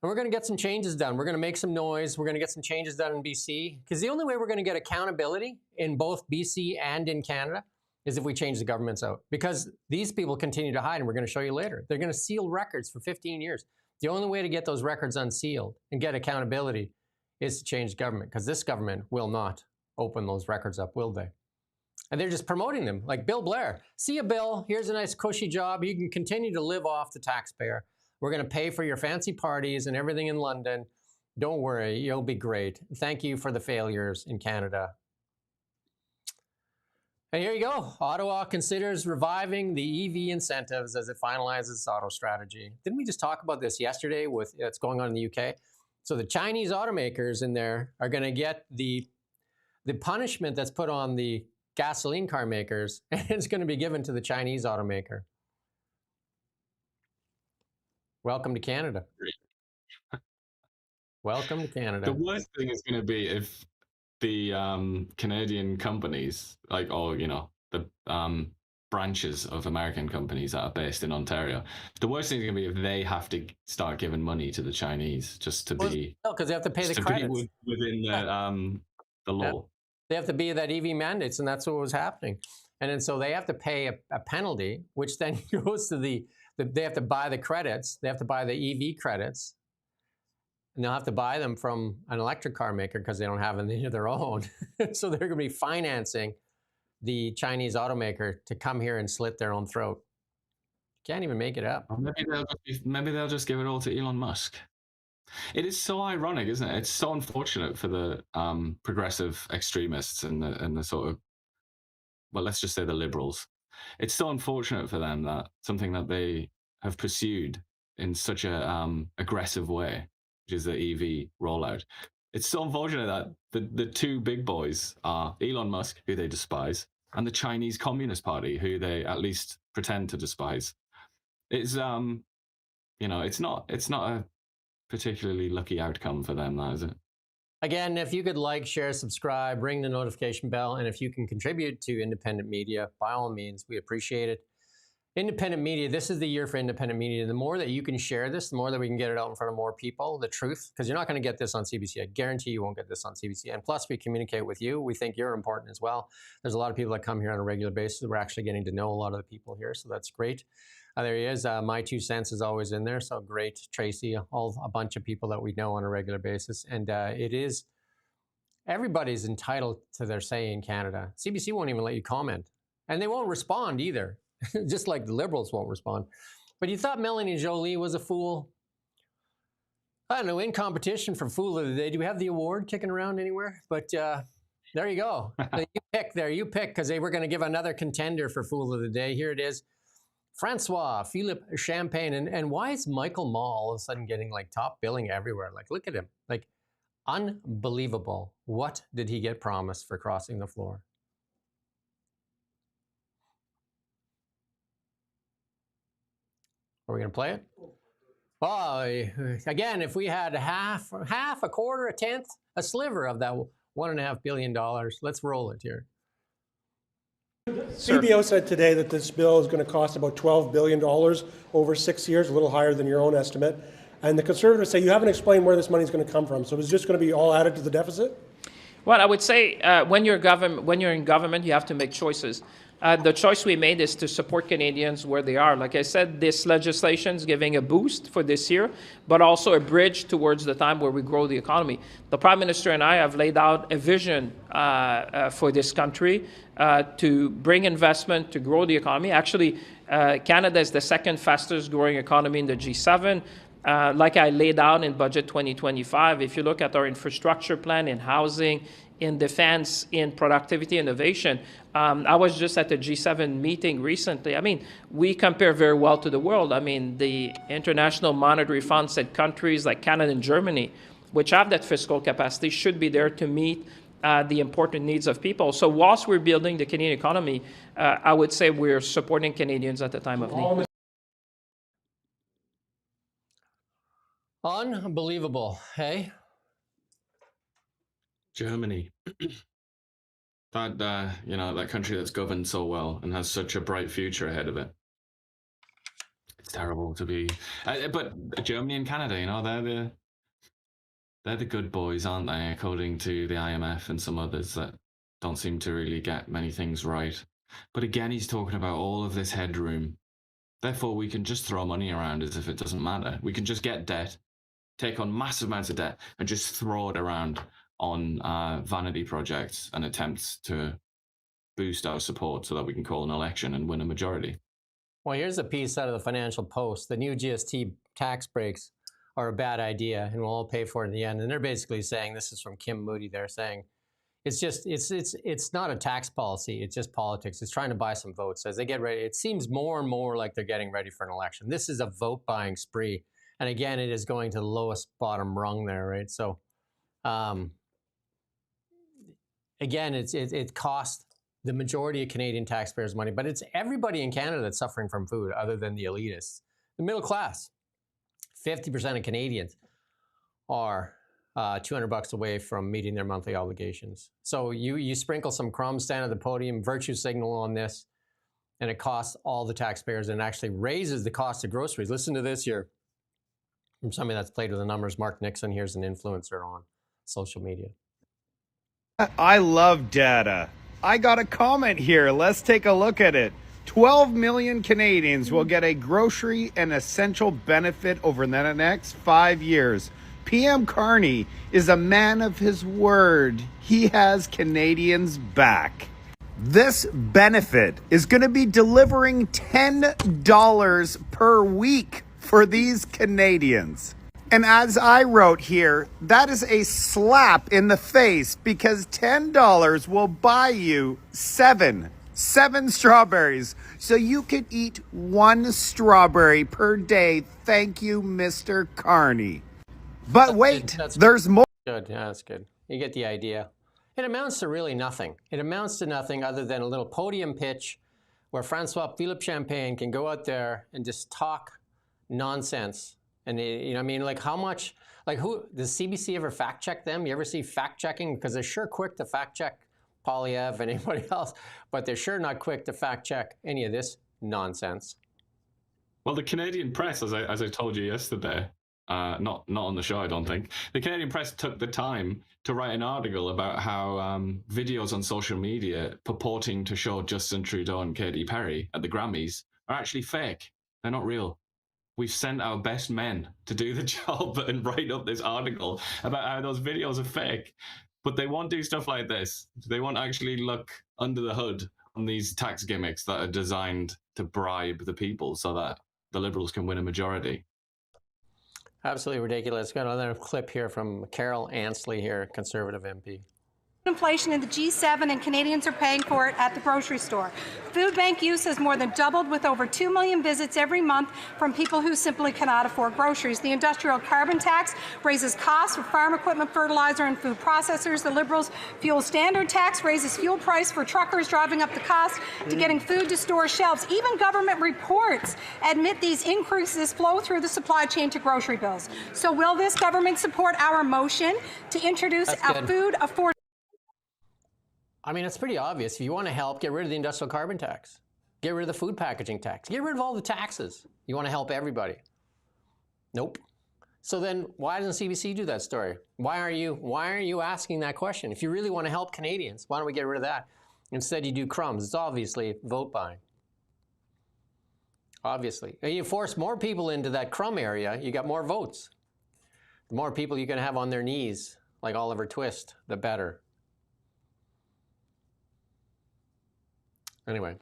And we're going to get some changes done. We're going to make some noise. We're going to get some changes done in BC, because the only way we're going to get accountability in both BC and in Canada is if we change the governments out, because these people continue to hide, and we're going to show you later. They're going to seal records for 15 years. The only way to get those records unsealed and get accountability is to change government, because this government will not open those records up, will they? And they're just promoting them, like Bill Blair. See you, Bill. Here's a nice cushy job. You can continue to live off the taxpayer. We're going to pay for your fancy parties and everything in London. Don't worry, you'll be great. Thank you for the failures in Canada. And here you go. Ottawa considers reviving the EV incentives as it finalizes its auto strategy. Didn't we just talk about this yesterday with what's going on in the UK? So the Chinese automakers in there are going to get the punishment that's put on the gasoline car makers, and it's going to be given to the Chinese automaker. Welcome to Canada. Welcome to Canada. The worst thing is going to be if the Canadian companies, like, or, you know, the branches of American companies that are based in Ontario, the worst thing is going to be if they have to start giving money to the Chinese just to be... No, because they have to pay the credits. Within the law. Yeah. They have to be that EV mandates, and that's what was happening. And then so they have to pay a penalty, which then goes to they have to buy the credits. They have to buy the EV credits. And they'll have to buy them from an electric car maker because they don't have any of their own. So they're going to be financing the Chinese automaker to come here and slit their own throat. Can't even make it up. Or maybe they'll just give it all to Elon Musk. It is so ironic, isn't it? It's so unfortunate for the progressive extremists and the sort of, well, let's just say the liberals. It's so unfortunate for them that something that they have pursued in such a aggressive way, which is the EV rollout. It's so unfortunate that the two big boys are Elon Musk, who they despise, and the Chinese Communist Party, who they at least pretend to despise. It's you know, it's not a particularly lucky outcome for them, that is it? Again, if you could like, share, subscribe, ring the notification bell, and if you can contribute to independent media, by all means, we appreciate it. Independent media, this is the year for independent media. The more that you can share this, the more that we can get it out in front of more people, the truth, because you're not going to get this on CBC. I guarantee you won't get this on CBC. And plus, we communicate with you. We think you're important as well. There's a lot of people that come here on a regular basis. We're actually getting to know a lot of the people here, so that's great. There he is. My 2 cents is always in there. So great, Tracy, a bunch of people that we know on a regular basis. And it is, everybody's entitled to their say in Canada. CBC won't even let you comment. And they won't respond either, just like the Liberals won't respond. But you thought Melanie Jolie was a fool? I don't know, in competition for Fool of the Day. Do we have the award kicking around anywhere? But there you go. You pick, because they were going to give another contender for Fool of the Day. Here it is. Francois Philippe Champagne. And why is Michael Mall all of a sudden getting like top billing everywhere? Like, look at him. Like, unbelievable. What did he get promised for crossing the floor? Are we going to play it? Well, again, if we had half, a quarter, a tenth, a sliver of that $1.5 billion, let's roll it here. CBO said today that this bill is going to cost about $12 billion over 6 years, a little higher than your own estimate. And the Conservatives say you haven't explained where this money is going to come from. So is this going to be all added to the deficit? Well, I would say when you're in government, you have to make choices. The choice we made is to support Canadians where they are. Like I said, this legislation is giving a boost for this year, but also a bridge towards the time where we grow the economy. The Prime Minister and I have laid out a vision for this country to bring investment, to grow the economy. Actually, Canada is the second fastest growing economy in the G7. like I laid out in Budget 2025, if you look at our infrastructure plan in housing, in defense, in productivity innovation, I was just at the G7 meeting recently. I mean, we compare very well to the world. I mean, the International Monetary Fund said countries like Canada and Germany, which have that fiscal capacity, should be there to meet the important needs of people. So whilst we're building the Canadian economy, I would say we're supporting Canadians at the time of need. Unbelievable, hey? Germany. That, you know, that country that's governed so well and has such a bright future ahead of it. It's terrible to be... but Germany and Canada, you know, they're the good boys, aren't they? According to the IMF and some others that don't seem to really get many things right. But again, he's talking about all of this headroom. Therefore, we can just throw money around as if it doesn't matter. We can just get debt, take on massive amounts of debt, and just throw it around on vanity projects and attempts to boost our support so that we can call an election and win a majority. Well, here's a piece out of the Financial Post. The new GST tax breaks are a bad idea and we'll all pay for it in the end. And they're basically saying, this is from Kim Moody, they're saying, it's not a tax policy, it's just politics. It's trying to buy some votes. As they get ready, it seems more and more like they're getting ready for an election. This is a vote buying spree. And again, it is going to the lowest bottom rung there, right? So again, it costs the majority of Canadian taxpayers money, but it's everybody in Canada that's suffering from food other than the elitists. The middle class, 50% of Canadians are $200 away from meeting their monthly obligations. So you sprinkle some crumbs, stand at the podium, virtue signal on this, and it costs all the taxpayers and actually raises the cost of groceries. Listen to this here from somebody that's played with the numbers. Mark Nixon, here's an influencer on social media. I love data. I got a comment here. Let's take a look at it. 12 million Canadians will get a grocery and essential benefit over the next 5 years. PM Carney is a man of his word. He has Canadians back. This benefit is going to be delivering $10 per week for these Canadians. And as I wrote here, that is a slap in the face because $10 will buy you seven strawberries. So you could eat one strawberry per day. Thank you, Mr. Carney. But wait, there's more. Good, yeah, that's good. You get the idea. It amounts to really nothing. It amounts to nothing other than a little podium pitch where Francois Philippe Champagne can go out there and just talk nonsense. And you know, I mean, like how much, like who, does CBC ever fact check them? You ever see fact checking? Because they're sure quick to fact check Poilievre and anybody else, but they're sure not quick to fact check any of this nonsense. Well, the Canadian press, as I told you yesterday, not on the show, I don't think, the Canadian press took the time to write an article about how videos on social media purporting to show Justin Trudeau and Katy Perry at the Grammys are actually fake. They're not real. We've sent our best men to do the job and write up this article about how those videos are fake. But they won't do stuff like this. They won't actually look under the hood on these tax gimmicks that are designed to bribe the people so that the Liberals can win a majority. Absolutely ridiculous. Got another clip here from Carol Ansley here, Conservative MP. Inflation in the G7 and Canadians are paying for it at the grocery store. Food bank use has more than doubled with over 2 million visits every month from people who simply cannot afford groceries. The industrial carbon tax raises costs for farm equipment, fertilizer and food processors. The Liberals' fuel standard tax raises fuel price for truckers, driving up the cost to getting food to store shelves. Even government reports admit these increases flow through the supply chain to grocery bills. So will this government support our motion to introduce a food affordability? I mean, it's pretty obvious. If you want to help, get rid of the industrial carbon tax. Get rid of the food packaging tax. Get rid of all the taxes. You want to help everybody. Nope. So then why doesn't CBC do that story? Why aren't you asking that question? If you really want to help Canadians, why don't we get rid of that? Instead, you do crumbs. It's obviously vote buying. Obviously. And you force more people into that crumb area, you got more votes. The more people you can have on their knees, like Oliver Twist, the better. Anyway,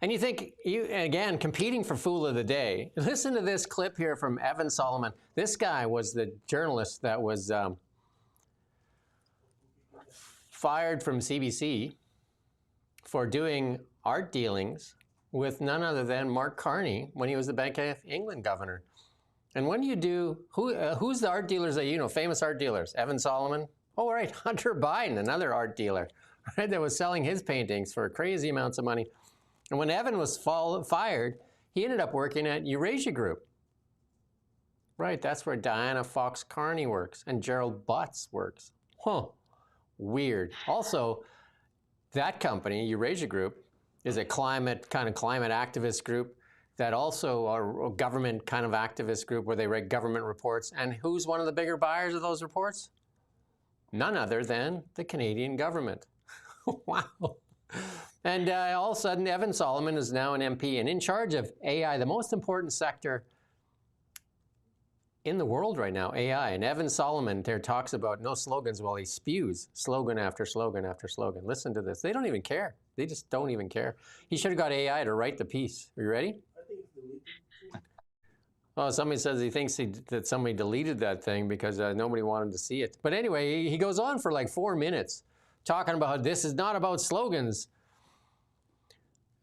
And you think, again, competing for Fool of the Day. Listen to this clip here from Evan Solomon. This guy was the journalist that was fired from CBC for doing art dealings with none other than Mark Carney when he was the Bank of England governor. And when you do, who's the art dealers that you know, famous art dealers? Evan Solomon? Oh, right, Hunter Biden, another art dealer, right, that was selling his paintings for crazy amounts of money. And when Evan was fired, he ended up working at Eurasia Group. Right, that's where Diana Fox Carney works and Gerald Butts works. Huh, weird. Also, that company, Eurasia Group, is a climate activist group that also are a government kind of activist group where they write government reports. And who's one of the bigger buyers of those reports? None other than the Canadian government. Wow. And all of a sudden, Evan Solomon is now an MP and in charge of AI, the most important sector in the world right now, AI. And Evan Solomon there talks about no slogans while he spews slogan after slogan after slogan. Listen to this. They don't even care. They just don't even care. He should have got AI to write the piece. Are you ready? Oh, somebody says he thinks that somebody deleted that thing because nobody wanted to see it. But anyway, he goes on for like 4 minutes talking about how this is not about slogans.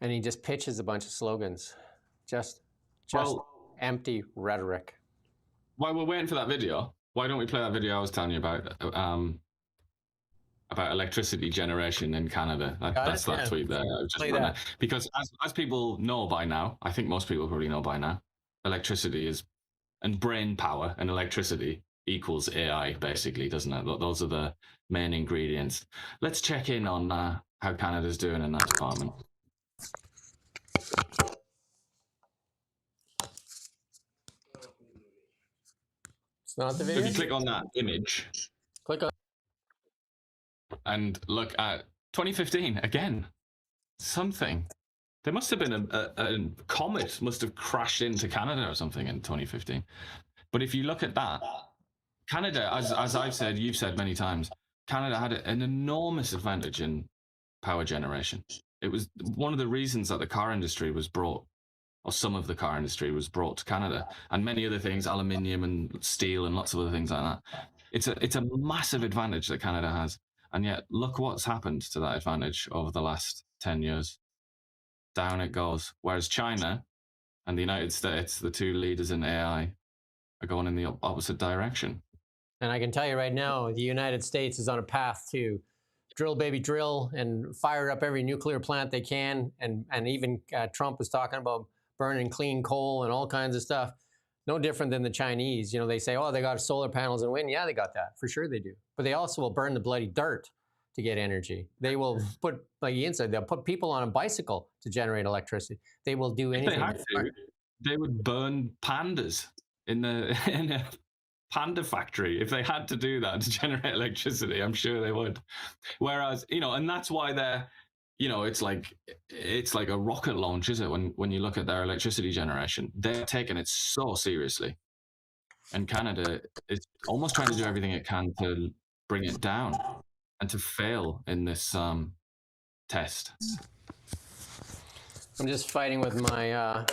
And he just pitches a bunch of slogans. Just empty rhetoric. While we're waiting for that video, why don't we play that video I was telling you about electricity generation in Canada? That's that tweet there. Because as people know by now, I think most people probably know by now, electricity and brain power and electricity equals AI, basically, doesn't it? Those are the main ingredients. Let's check in on how Canada's doing in that department. It's not the video. If you click on that image, click on, and look at 2015 again. Something. There must have been a comet must have crashed into Canada or something in 2015. But if you look at that, Canada, as I've said, you've said many times, Canada had an enormous advantage in power generation. It was one of the reasons that the car industry was brought, or some of the car industry was brought to Canada, and many other things, aluminium and steel and lots of other things like that. It's a massive advantage that Canada has. And yet, look what's happened to that advantage over the last 10 years. Down it goes. Whereas China and the United States, the two leaders in AI, are going in the opposite direction. And I can tell you right now, the United States is on a path to drill, baby, drill, and fire up every nuclear plant they can. And even Trump was talking about burning clean coal and all kinds of stuff. No different than the Chinese. You know, they say, oh, they got solar panels and wind. Yeah, they got that. For sure they do. But they also will burn the bloody dirt to get energy. They will put, like inside, they'll put people on a bicycle to generate electricity. They will do anything. If they had to, they would burn pandas in a panda factory. If they had to do that to generate electricity, I'm sure they would. Whereas, you know, and that's why they're, you know, it's like a rocket launch, is it? When you look at their electricity generation, they're taking it so seriously. And Canada is almost trying to do everything it can to bring it down and to fail in this test. I'm just fighting with my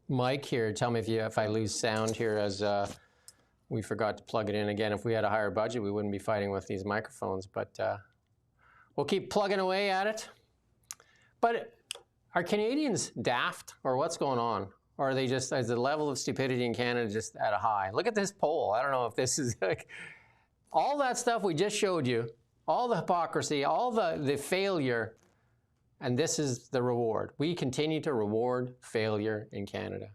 mic here. Tell me if I lose sound here, as we forgot to plug it in again. If we had a higher budget, we wouldn't be fighting with these microphones, but we'll keep plugging away at it. But are Canadians daft, or what's going on? Or are they just, is the level of stupidity in Canada just at a high? Look at this poll. I don't know if this is like, all that stuff we just showed you, all the hypocrisy, all the failure, and this is the reward. We continue to reward failure in Canada.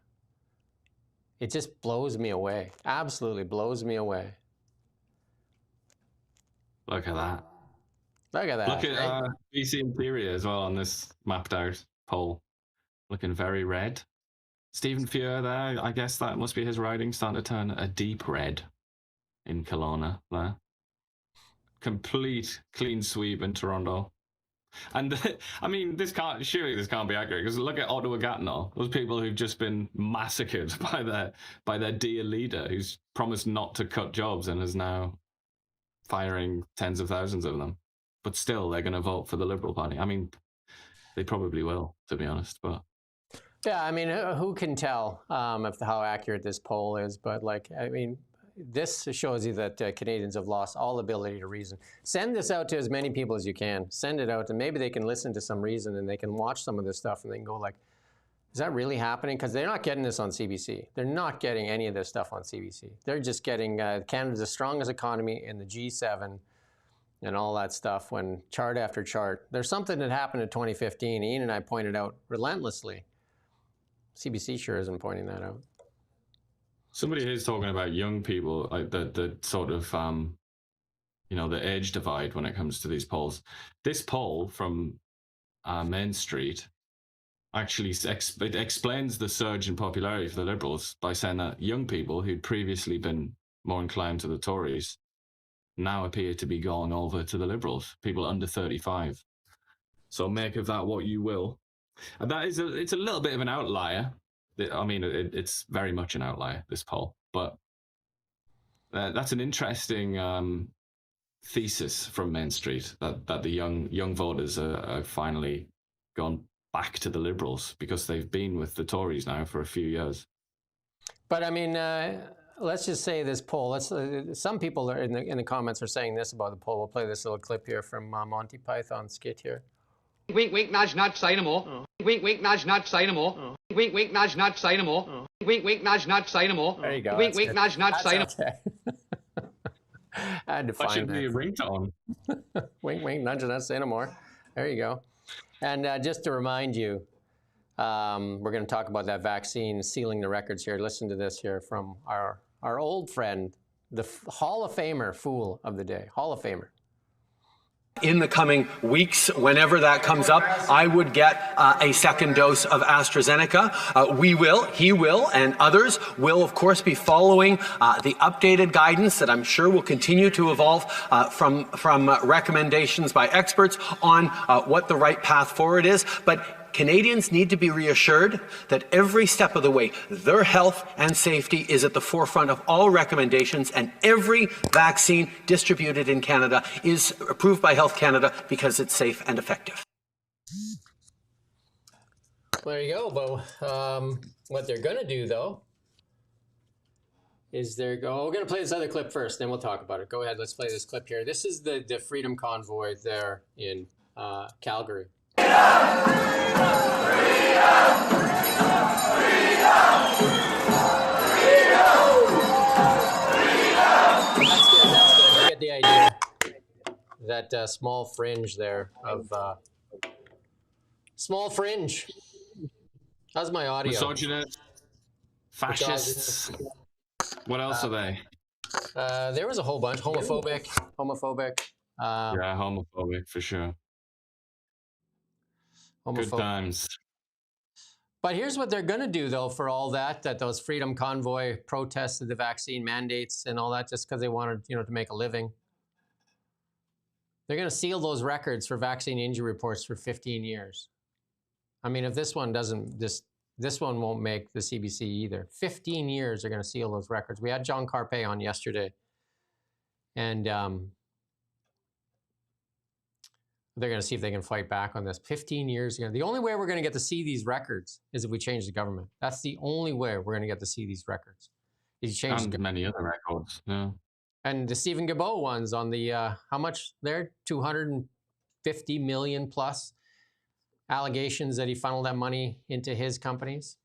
It just blows me away. Absolutely blows me away. Look at that. Look at that. Look at BC Interior as well on this mapped out poll. Looking very red. Stephen Fuhr there, I guess that must be his riding, starting to turn a deep red in Kelowna there. Complete clean sweep in Toronto. And I mean, surely this can't be accurate, because look at Ottawa Gatineau, those people who've just been massacred by their dear leader, who's promised not to cut jobs and is now firing tens of thousands of them. But still, they're going to vote for the Liberal Party. I mean, They probably will, to be honest. But yeah, I mean, who can tell how accurate this poll is? But like, I mean, this shows you that Canadians have lost all ability to reason. Send this out to as many people as you can. Send it out, and maybe they can listen to some reason, and they can watch some of this stuff, and they can go like, is that really happening? Because they're not getting this on CBC. They're not getting any of this stuff on CBC. They're just getting Canada's the strongest economy in the G7 and all that stuff, when chart after chart. There's something that happened in 2015. Ian and I pointed out relentlessly. CBC sure isn't pointing that out. Somebody is talking about young people, like the sort of, the age divide when it comes to these polls. This poll from Main Street actually it explains the surge in popularity for the Liberals by saying that young people who'd previously been more inclined to the Tories now appear to be going over to the Liberals, people under 35. So make of that what you will. And that is it's a little bit of an outlier. I mean, it's very much an outlier, this poll, but that's an interesting thesis from Main Street, that the young voters are finally gone back to the Liberals because they've been with the Tories now for a few years. But I mean, let's just say this poll. Some people are in the comments are saying this about the poll. We'll play this little clip here from Monty Python skit here. Wink, wink, nudge, nudge, say no more. Wink, wink, nudge, nudge, say no more. Wink, wink, nudge, nudge, say no more. Wink, wink, nudge, nudge, say no more. There you go. Wink, wink, nudge, nudge, say no more. I had to find that. That should be a ringtone. Wink, wink, nudge, nudge, say no more. There you go. And just to remind you, we're going to talk about that vaccine sealing the records here. Listen to this here from our old friend, the Hall of Famer fool of the day. Hall of Famer. In the coming weeks, whenever that comes up, I would get a second dose of AstraZeneca. He will, and others will, of course, be following the updated guidance that I'm sure will continue to evolve from recommendations by experts on what the right path forward is. But Canadians need to be reassured that every step of the way, their health and safety is at the forefront of all recommendations, and every vaccine distributed in Canada is approved by Health Canada because it's safe and effective. There you go. But what they're going to do, though, is we're going to play this other clip first, then we'll talk about it. Go ahead, let's play this clip here. This is the Freedom Convoy there in Calgary. I get the idea. That small fringe there of small fringe. How's my audio? Misogynist, fascists. What else are they? There was a whole bunch. Homophobic. Yeah, homophobic for sure. Good times. But here's what they're going to do, though, for all that those Freedom Convoy protests of the vaccine mandates and all that, just because they wanted, to make a living. They're going to seal those records for vaccine injury reports for 15 years. I mean, if this one doesn't, this one won't make the CBC either. 15 years they're going to seal those records. We had John Carpay on yesterday, and they're going to see if they can fight back on this. 15 years ago. The only way we're going to get to see these records is if we change the government. That's the only way we're going to get to see these records. And many other records, yeah. And the Stephen Guilbeault ones on the, how much there? 250 million plus allegations that he funneled that money into his companies.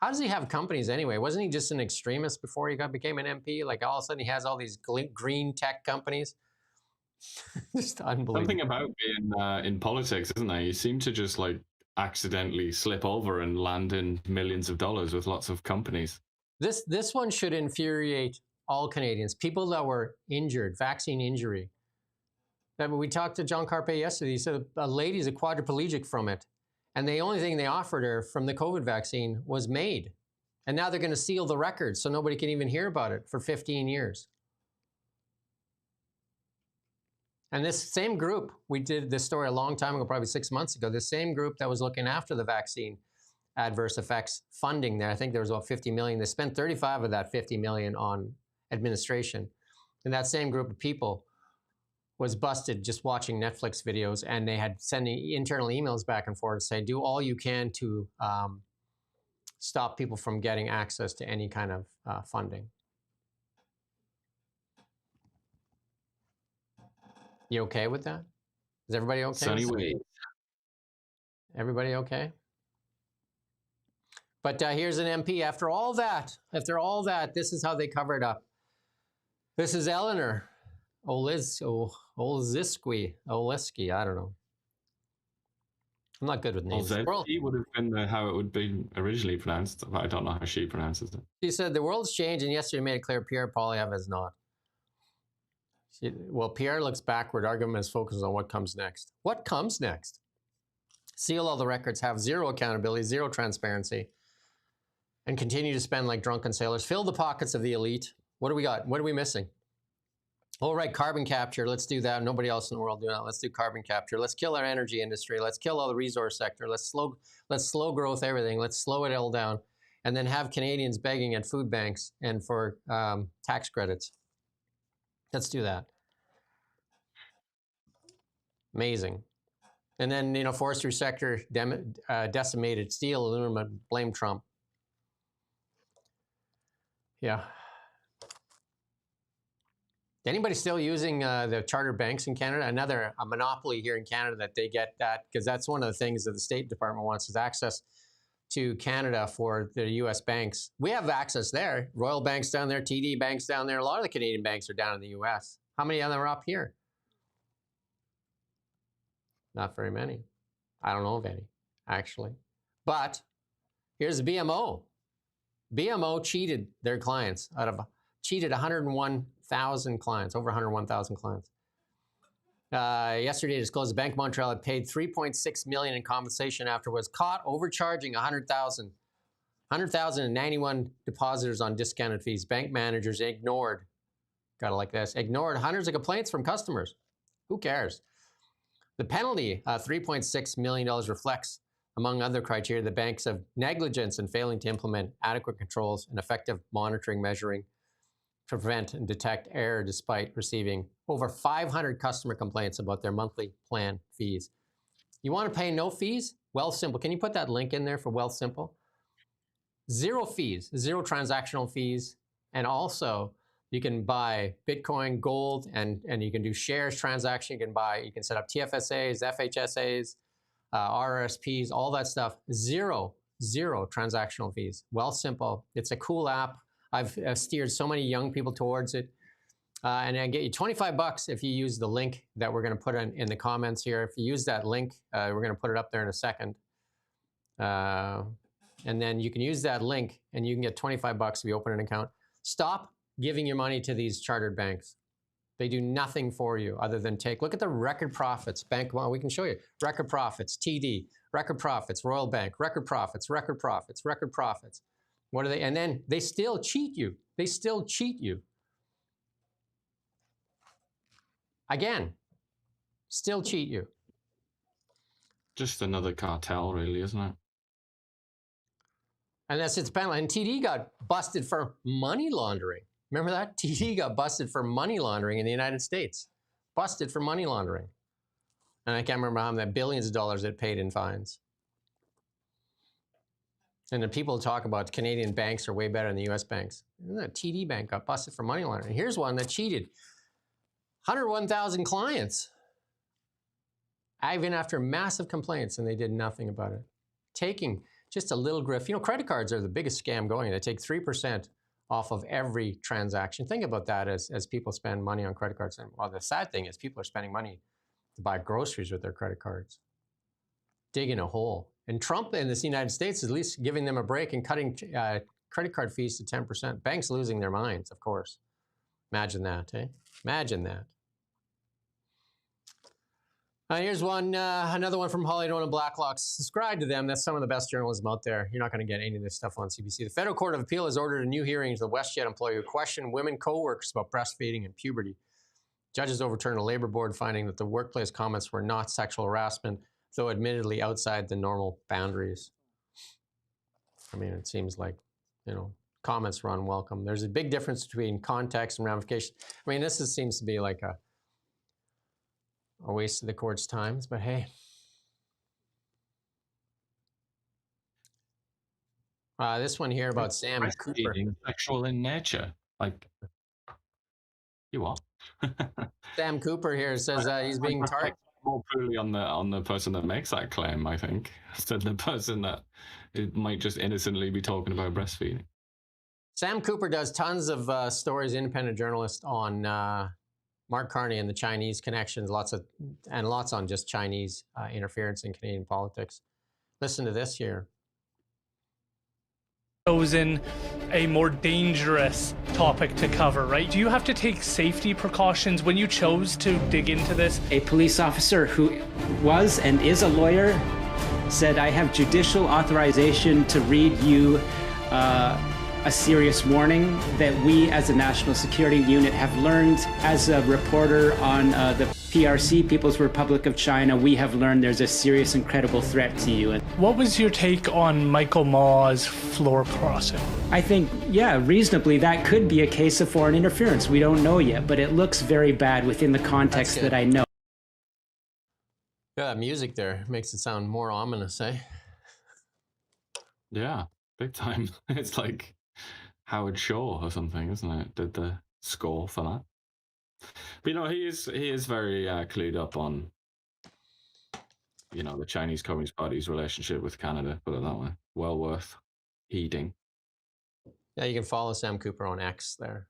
How does he have companies anyway? Wasn't he just an extremist before he became an MP? Like all of a sudden he has all these green tech companies. Just unbelievable. Something about being in politics, isn't there? You seem to just accidentally slip over and land in millions of dollars with lots of companies. This one should infuriate all Canadians. People that were injured, vaccine injury. We talked to John Carpay yesterday. He said a lady's a quadriplegic from it, and the only thing they offered her from the COVID vaccine was MAID. And now they're going to seal the records so nobody can even hear about it for 15 years. And this same group, we did this story a long time ago, probably 6 months ago, the same group that was looking after the vaccine adverse effects funding there, I think there was about 50 million. They spent 35 of that 50 million on administration. And that same group of people was busted just watching Netflix videos, and they had sending internal emails back and forth saying, do all you can to stop people from getting access to any kind of funding. You okay with that? Is everybody okay? Sunny ways. Everybody okay? But here's an MP. After all that, this is how they cover it up. This is Eleanor Olszewski, I don't know. I'm not good with names. Olszewski would have been how it would be originally pronounced, but I don't know how she pronounces it. She said, the world's changed, and yesterday made it clear Pierre Poilievre has not. Well, Pierre looks backward. Our government is focused on what comes next. What comes next? Seal all the records, have zero accountability, zero transparency, and continue to spend like drunken sailors. Fill the pockets of the elite. What do we got? What are we missing? All right, carbon capture. Let's do that. Nobody else in the world doing that. Let's do carbon capture. Let's kill our energy industry. Let's kill all the resource sector. Let's slow growth everything. Let's slow it all down, and then have Canadians begging at food banks and for tax credits. Let's do that. Amazing. And then, you know, forestry sector decimated, steel, aluminum, blame Trump. Yeah. Anybody still using the charter banks in Canada? A monopoly here in Canada that they get that, because that's one of the things that the State Department wants, is access to Canada for the U.S. banks. We have access there. Royal Bank's down there, TD Bank's down there. A lot of the Canadian banks are down in the U.S. How many of them are up here? Not very many. I don't know of any, actually. But here's the BMO. BMO cheated their clients cheated 101,000 clients, over 101,000 clients. Yesterday, disclosed the Bank of Montreal had paid $3.6 million in compensation after was caught overcharging 100,091 depositors on discounted fees. Bank managers ignored, got it like this, ignored hundreds of complaints from customers. Who cares? The penalty, $3.6 million, reflects, among other criteria, the banks of negligence in failing to implement adequate controls and effective monitoring, measuring to prevent and detect error despite receiving over 500 customer complaints about their monthly plan fees. You want to pay no fees? Wealthsimple. Can you put that link in there for Wealthsimple? Zero fees, zero transactional fees, and also you can buy Bitcoin, gold, and you can do shares transaction. You can set up TFSAs, FHSAs, RRSPs, all that stuff. Zero transactional fees. Wealthsimple. It's a cool app. I've steered so many young people towards it. And I get you $25 if you use the link that we're going to put in the comments here. If you use that link, we're going to put it up there in a second. And then you can use that link and you can get $25 if you open an account. Stop giving your money to these chartered banks. They do nothing for you other than look at the record profits. Well, we can show you. Record profits, TD, record profits, Royal Bank, record profits, record profits, record profits. What are they? And then they still cheat you. They still cheat you. Again, still cheat you. Just another cartel, really, isn't it? And that's its penalty. And TD got busted for money laundering. Remember that? TD got busted for money laundering in the United States. Busted for money laundering. And I can't remember how many billions of dollars it paid in fines. And the people talk about Canadian banks are way better than the U.S. banks. The TD Bank got busted for money laundering. Here's one that cheated. 101,000 clients. Even after massive complaints, and they did nothing about it. Taking just a little grift. You know, credit cards are the biggest scam going. They take 3% off of every transaction. Think about that as people spend money on credit cards. And well, the sad thing is people are spending money to buy groceries with their credit cards. Digging a hole. And Trump in this United States is at least giving them a break and cutting credit card fees to 10%. Banks losing their minds, of course. Imagine that, eh? Imagine that. Here's one, another one from Holly Dolan and Blacklock. Subscribe to them. That's some of the best journalism out there. You're not going to get any of this stuff on CBC. The Federal Court of Appeal has ordered a new hearing into the WestJet employee who questioned women co-workers about breastfeeding and puberty. Judges overturned a labor board finding that the workplace comments were not sexual harassment, though admittedly outside the normal boundaries. I mean, it seems like, you know, comments were unwelcome. There's a big difference between context and ramification. I mean, this seems to be like a waste of the court's times, but hey. This one here about Sam Cooper. Sexual in nature. Like, you are. Sam Cooper here says he's being targeted. More poorly on the person that makes that claim, I think, than the person that it might just innocently be talking about breastfeeding. Sam Cooper does tons of stories, independent journalist, on Mark Carney and the Chinese connections, lots on just Chinese interference in Canadian politics. Listen to this here. Chosen a more dangerous topic to cover, right? Do you have to take safety precautions when you chose to dig into this? A police officer who was and is a lawyer said, I have judicial authorization to read you a serious warning that we as a national security unit have learned. As a reporter on the PRC, People's Republic of China, we have learned there's a serious and credible threat to you. What was your take on Michael Ma's floor crossing? I think, yeah, reasonably, that could be a case of foreign interference. We don't know yet, but it looks very bad within the context that I know. Yeah, that music there makes it sound more ominous, eh? Yeah, big time. It's like Howard Shaw or something, isn't it? Did the score for that. But he is very clued up on the Chinese Communist Party's relationship with Canada, put it that way. Well worth heeding. Yeah, you can follow Sam Cooper on X there.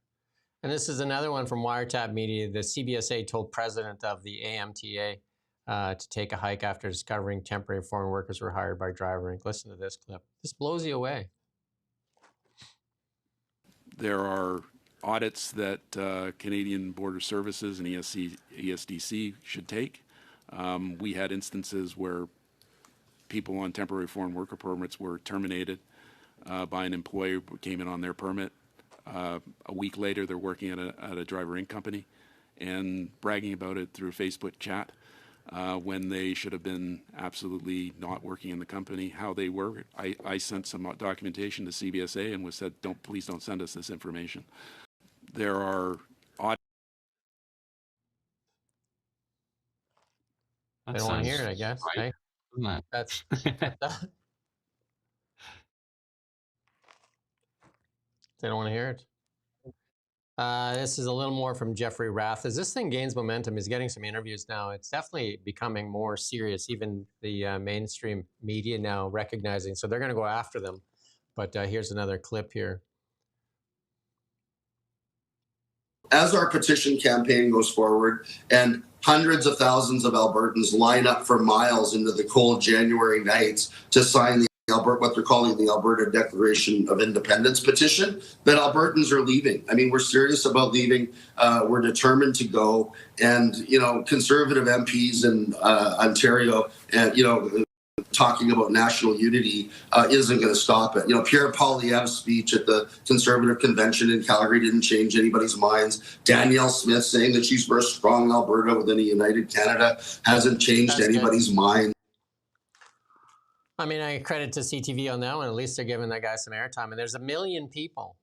And this is another one from Wiretap Media. The CBSA told president of the AMTA to take a hike after discovering temporary foreign workers were hired by Driver Inc. Listen to this clip. This blows you away. There are audits that Canadian Border Services and ESDC should take. We had instances where people on temporary foreign worker permits were terminated by an employer who came in on their permit. A week later, they're working at a Driver Inc. company and bragging about it through Facebook chat when they should have been absolutely not working in the company. How they were, I sent some documentation to CBSA and was said, please don't send us this information. There are audits. They don't want to hear it, I guess. Right. Hey? That's they don't want to hear it. This is a little more from Jeffrey Rath. As this thing gains momentum, he's getting some interviews now. It's definitely becoming more serious. Even the mainstream media now recognizing, so they're going to go after them. But here's another clip here. As our petition campaign goes forward and hundreds of thousands of Albertans line up for miles into the cold January nights to sign what they're calling the Alberta Declaration of Independence petition, that Albertans are leaving. I mean, we're serious about leaving. We're determined to go. And, conservative MPs in Ontario, and, talking about national unity isn't going to stop it. Pierre Poilievre's speech at the Conservative Convention in Calgary didn't change anybody's minds. Danielle Smith saying that she's for a strong Alberta within a united Canada hasn't changed anybody's mind. I mean, I credit to CTV on that one. At least they're giving that guy some airtime. And there's 1 million people,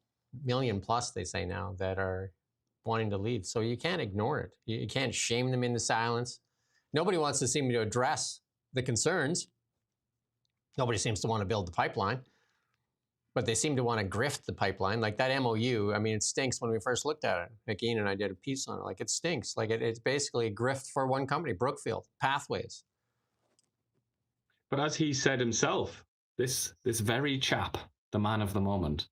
million plus, they say now, that are wanting to leave. So you can't ignore it. You can't shame them into silence. Nobody wants to seem to address the concerns. Nobody seems to want to build the pipeline, but they seem to want to grift the pipeline. Like that MOU, I mean, it stinks when we first looked at it. McGean and I did a piece on it. Like, it stinks. Like, it's basically a grift for one company, Brookfield, Pathways. But as he said himself, this very chap, the man of the moment,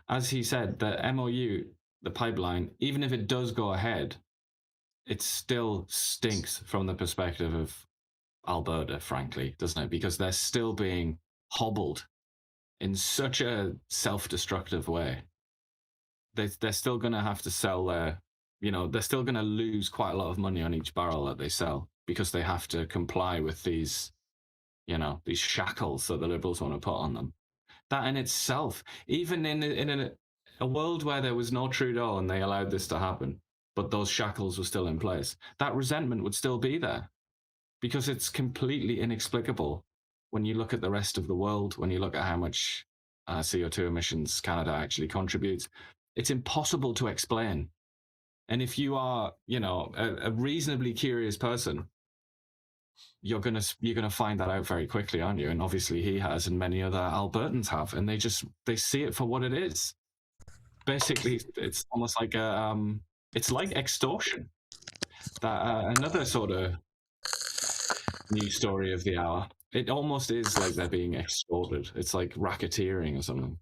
as he said, the MOU, the pipeline, even if it does go ahead, it still stinks from the perspective of Alberta, frankly, doesn't it? Because they're still being hobbled in such a self-destructive way. They're still going to have to sell their, they're still going to lose quite a lot of money on each barrel that they sell because they have to comply with these shackles that the Liberals want to put on them. That in itself, even in a world where there was no Trudeau and they allowed this to happen, but those shackles were still in place, that resentment would still be there. Because it's completely inexplicable when you look at the rest of the world, when you look at how much CO2 emissions Canada actually contributes. It's impossible to explain. And if you are, a reasonably curious person, you're gonna find that out very quickly, aren't you? And obviously he has, and many other Albertans have, and they see it for what it is. Basically, it's almost like it's like extortion. That another sort of news story of the hour. It almost is like they're being extorted. It's like racketeering or something.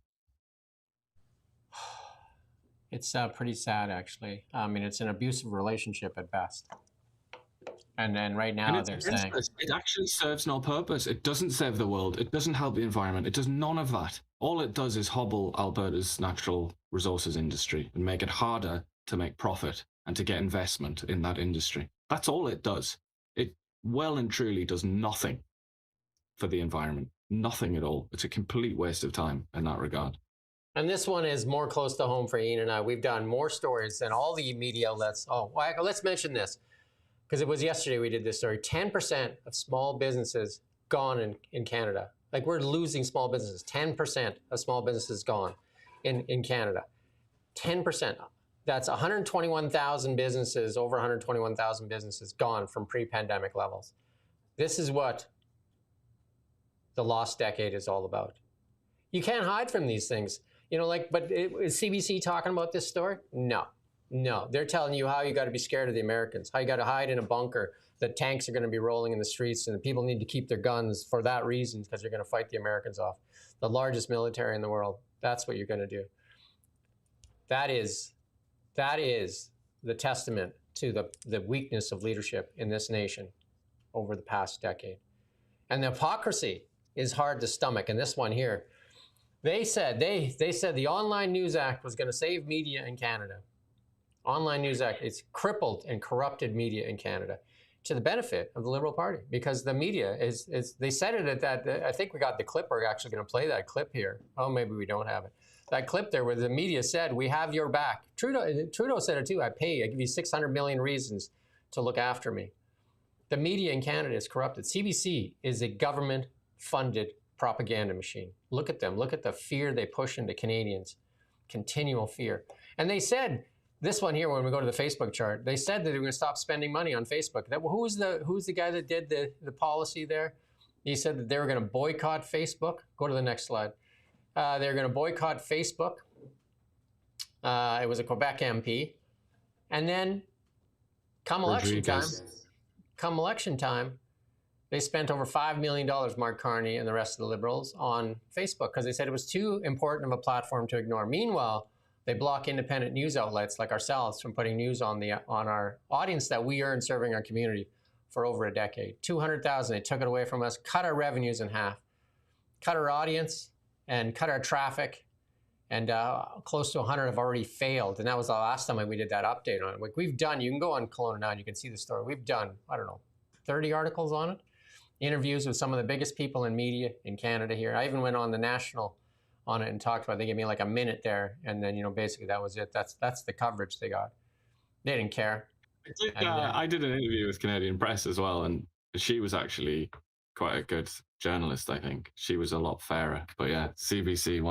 It's pretty sad, actually. I mean, it's an abusive relationship at best. And then right now they're saying it actually serves no purpose. It doesn't save the world. It doesn't help the environment. It does none of that. All it does is hobble Alberta's natural resources industry and make it harder to make profit and to get investment in that industry. That's all it does. It well and truly does nothing for the environment. Nothing at all. It's a complete waste of time in that regard. And this one is more close to home for Ian and I. We've done more stories than all the media outlets. Oh, well, let's mention this, because it was yesterday we did this story. 10% of small businesses gone in Canada. Like, we're losing small businesses. 10% of small businesses gone in Canada. 10%. That's 121,000 businesses, over 121,000 businesses gone from pre-pandemic levels. This is what the lost decade is all about. You can't hide from these things. You know, like, but is CBC talking about this story? No. They're telling you how you got to be scared of the Americans, how you got to hide in a bunker, that tanks are going to be rolling in the streets, and the people need to keep their guns for that reason, because you're going to fight the Americans off. The largest military in the world. That's what you're going to do. That is the testament to the weakness of leadership in this nation over the past decade. And the hypocrisy is hard to stomach. And this one here, they said the Online News Act was going to save media in Canada. Online News Act, it's crippled and corrupted media in Canada to the benefit of the Liberal Party, because the media is they said it at that, I think we got the clip, we're actually going to play that clip here. Oh, maybe we don't have it. That clip there where the media said, we have your back. Trudeau said it too, I give you 600 million reasons to look after me. The media in Canada is corrupted. CBC is a government-funded propaganda machine. Look at them. Look at the fear they push into Canadians. Continual fear. And they said, this one here, when we go to the Facebook chart, they said that they were going to stop spending money on Facebook. Who's the guy that did the policy there? He said that they were going to boycott Facebook. Go to the next slide. They're going to boycott Facebook. It was a Quebec MP. And then come election time, they spent over $5 million, Mark Carney and the rest of the Liberals, on Facebook, because they said it was too important of a platform to ignore. Meanwhile, they block independent news outlets like ourselves from putting news on our audience that we earned serving our community for over a decade. 200,000, they took it away from us, cut our revenues in half, cut our audience, and cut our traffic, and close to 100 have already failed. And that was the last time we did that update on it. Like, we've done, you can go on Kelowna now and you can see the story. We've done, I don't know, 30 articles on it, interviews with some of the biggest people in media in Canada here. I even went on the National on it and talked about it. They gave me like a minute there, and then, you know, basically that was it. That's the coverage they got. They didn't care. I did an interview with Canadian Press as well, and she was actually quite a good journalist, I think. She was a lot fairer. But yeah, CBC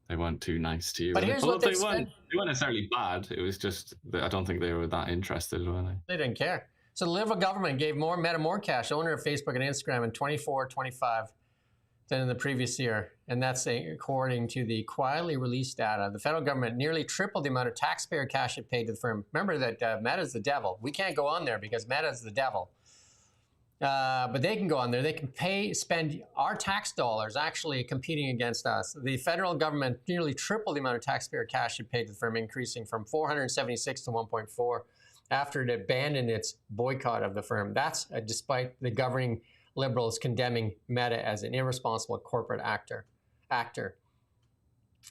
they weren't too nice to you. But here's what they weren't necessarily bad. It was just that I don't think they were that interested, were they? They didn't care. So the Liberal government gave Meta more cash, owner of Facebook and Instagram, in 24-25 than in the previous year. And that's according to the quietly released data. The federal government nearly tripled the amount of taxpayer cash it paid to the firm. Remember that Meta's the devil. We can't go on there because Meta's the devil. But they can go on there. They can spend our tax dollars actually competing against us. The federal government nearly tripled the amount of taxpayer cash it paid to the firm, increasing from 476 to 1.4 after it abandoned its boycott of the firm. That's despite the governing Liberals condemning Meta as an irresponsible corporate actor.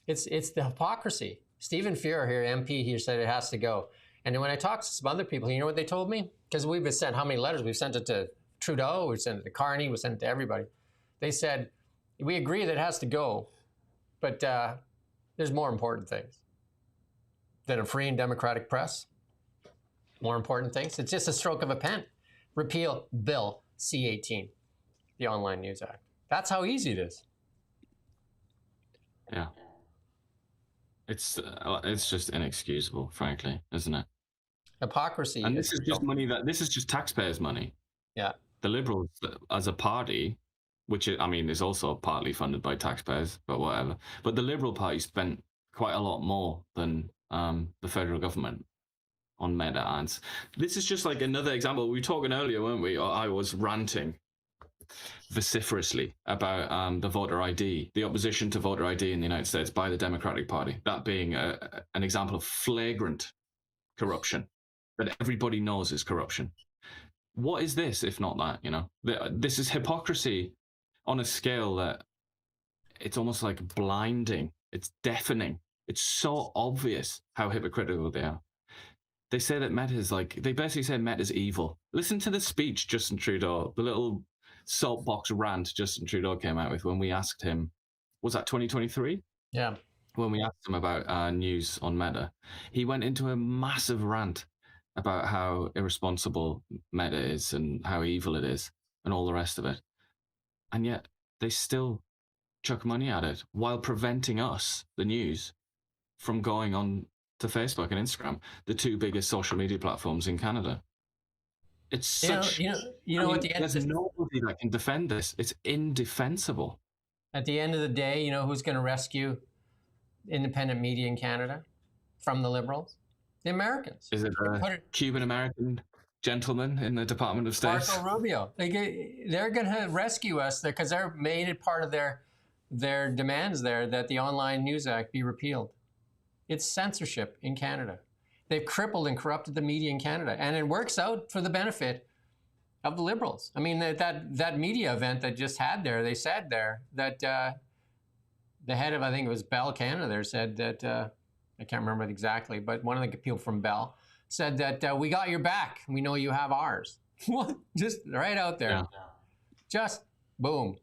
It's the hypocrisy. Stephen Fuhrer here, MP here, said it has to go. And when I talked to some other people, you know what they told me? Because we've sent how many letters? We've sent it to Trudeau, we've sent it to Carney, we've sent it to everybody. They said, we agree that it has to go, but there's more important things than a free and democratic press. More important things. It's just a stroke of a pen. Repeal Bill C-18, the Online News Act. That's how easy it is. Yeah. It's just inexcusable, frankly, isn't it? Hypocrisy. And this is just money this is just taxpayers' money. Yeah. The Liberals, as a party, which I mean is also partly funded by taxpayers, but whatever. But the Liberal Party spent quite a lot more than the federal government on Meta ads. This is just like another example. We were talking earlier, weren't we? Or I was ranting vociferously about the voter ID, the opposition to voter ID in the United States by the Democratic Party, that being an example of flagrant corruption that everybody knows is corruption. What is this if not that? You know, this is hypocrisy on a scale that it's almost like blinding. It's deafening. It's so obvious how hypocritical they are. They say that Meta is like, they basically say Meta is evil. Listen to the speech Justin Trudeau, the little soapbox rant Justin Trudeau came out with when we asked him, was that 2023? Yeah. When we asked him about news on Meta, he went into a massive rant about how irresponsible Meta is and how evil it is and all the rest of it. And yet they still chuck money at it while preventing us, the news, from going on to Facebook and Instagram, the two biggest social media platforms in Canada. It's such... You know, at the end, there's nobody that can defend this. It's indefensible. At the end of the day, you know who's going to rescue independent media in Canada from the Liberals? The Americans. Is it a Cuban-American gentleman in the Department of State? Marco Rubio. They're going to rescue us because they're made it part of their demands there that the Online News Act be repealed. It's censorship in Canada. They've crippled and corrupted the media in Canada, and it works out for the benefit of the Liberals. I mean, that media event that just had there, they said there that the head of, I think it was Bell Canada there, said that, I can't remember it exactly, but one of the people from Bell said that we got your back. We know you have ours. What? Just right out there. Yeah. Just boom.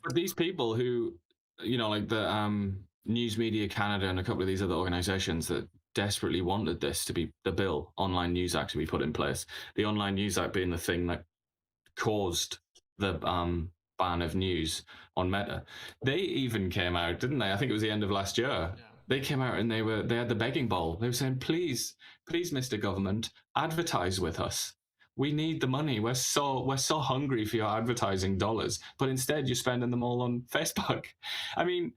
But these people who, you know, like the News Media Canada and a couple of these other organizations that desperately wanted this to be the bill, Online News Act, to be put in place. The Online News Act being the thing that caused the ban of news on Meta. They even came out, didn't they? I think it was the end of last year. Yeah. They came out and they had the begging bowl. They were saying, please, Mr. Government, advertise with us. We need the money. We're so hungry for your advertising dollars. But instead, you're spending them all on Facebook. I mean,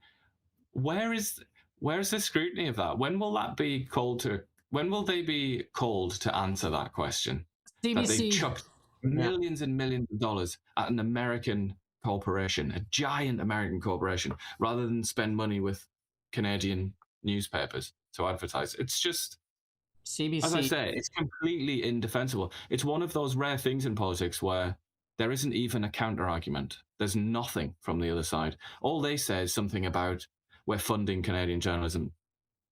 where is the scrutiny of that? When will that be called to? When will they be called to answer that question? CBC. That they chucked millions and millions of dollars at an American corporation, a giant American corporation, rather than spend money with Canadian newspapers to advertise. It's just, CBC. As I say, it's completely indefensible. It's one of those rare things in politics where there isn't even a counter argument. There's nothing from the other side. All they say is something about, we're funding Canadian journalism.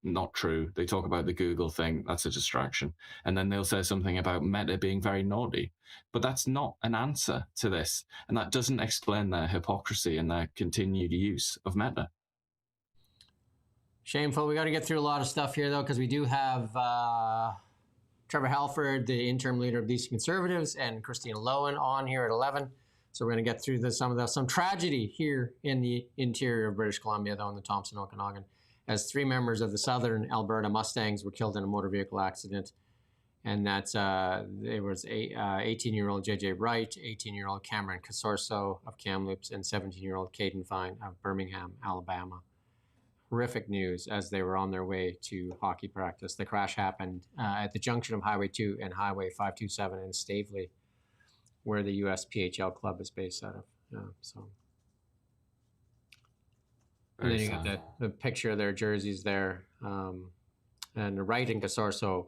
Not true. They talk about the Google thing. That's a distraction. And then they'll say something about Meta being very naughty. But that's not an answer to this. And that doesn't explain their hypocrisy and their continued use of Meta. Shameful. We got to get through a lot of stuff here, though, because we do have Trevor Halford, the interim leader of BC Conservatives, and Christina Lowen on here at 11. So we're going to get through some tragedy here in the interior of British Columbia, though, in the Thompson Okanagan, as 3 members of the Southern Alberta Mustangs were killed in a motor vehicle accident. And that's it was 18-year-old JJ Wright, 18-year-old Cameron Casorso of Kamloops, and 17-year-old Caden Fine of Birmingham, Alabama. Horrific news as they were on their way to hockey practice. The crash happened at the junction of Highway 2 and Highway 527 in Staveley, where the USPHL club is based out of. And then you got the picture of their jerseys there. And Wright and Casorso,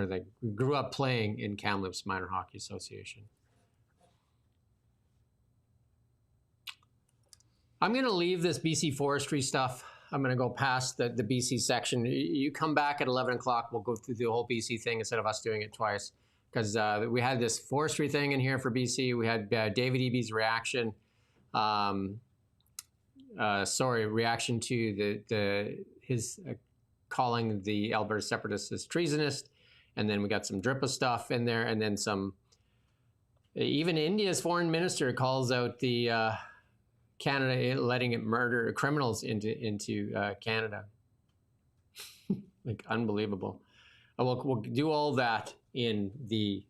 they grew up playing in Kamloops Minor Hockey Association. I'm going to leave this BC forestry stuff. I'm going to go past the BC section. You come back at 11 o'clock. We'll go through the whole BC thing instead of us doing it twice. Because we had this forestry thing in here for BC. We had David Eby's reaction. Reaction to his calling the Alberta separatists as treasonous. And then we got some DRIPA stuff in there. And then even India's foreign minister calls out the Canada letting it murder criminals into Canada. Like, unbelievable. We'll do all that in the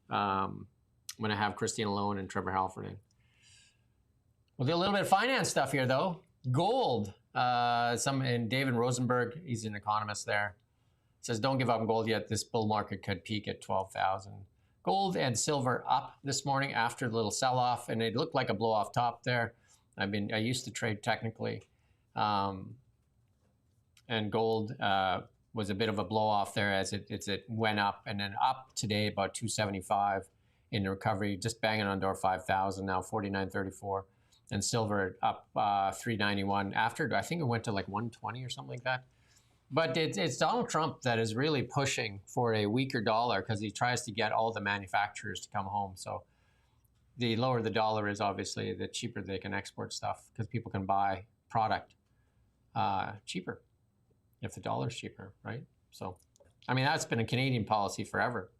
I'm going to have Christina Lowen and Trevor Halford in. We'll do a little bit of finance stuff here, though. Gold. And David Rosenberg, he's an economist there, says, don't give up on gold yet. This bull market could peak at 12,000. Gold and silver up this morning after the little sell-off, and it looked like a blow-off top there. I used to trade technically. And gold was a bit of a blow-off there as it went up, and then up today about 275 in the recovery, just banging on door 5,000 now, 49.34. And silver up 391 after, I think it went to like 120 or something like that. But it's Donald Trump that is really pushing for a weaker dollar because he tries to get all the manufacturers to come home. So the lower the dollar is, obviously, the cheaper they can export stuff because people can buy product cheaper if the dollar's cheaper, right? So, I mean, that's been a Canadian policy forever.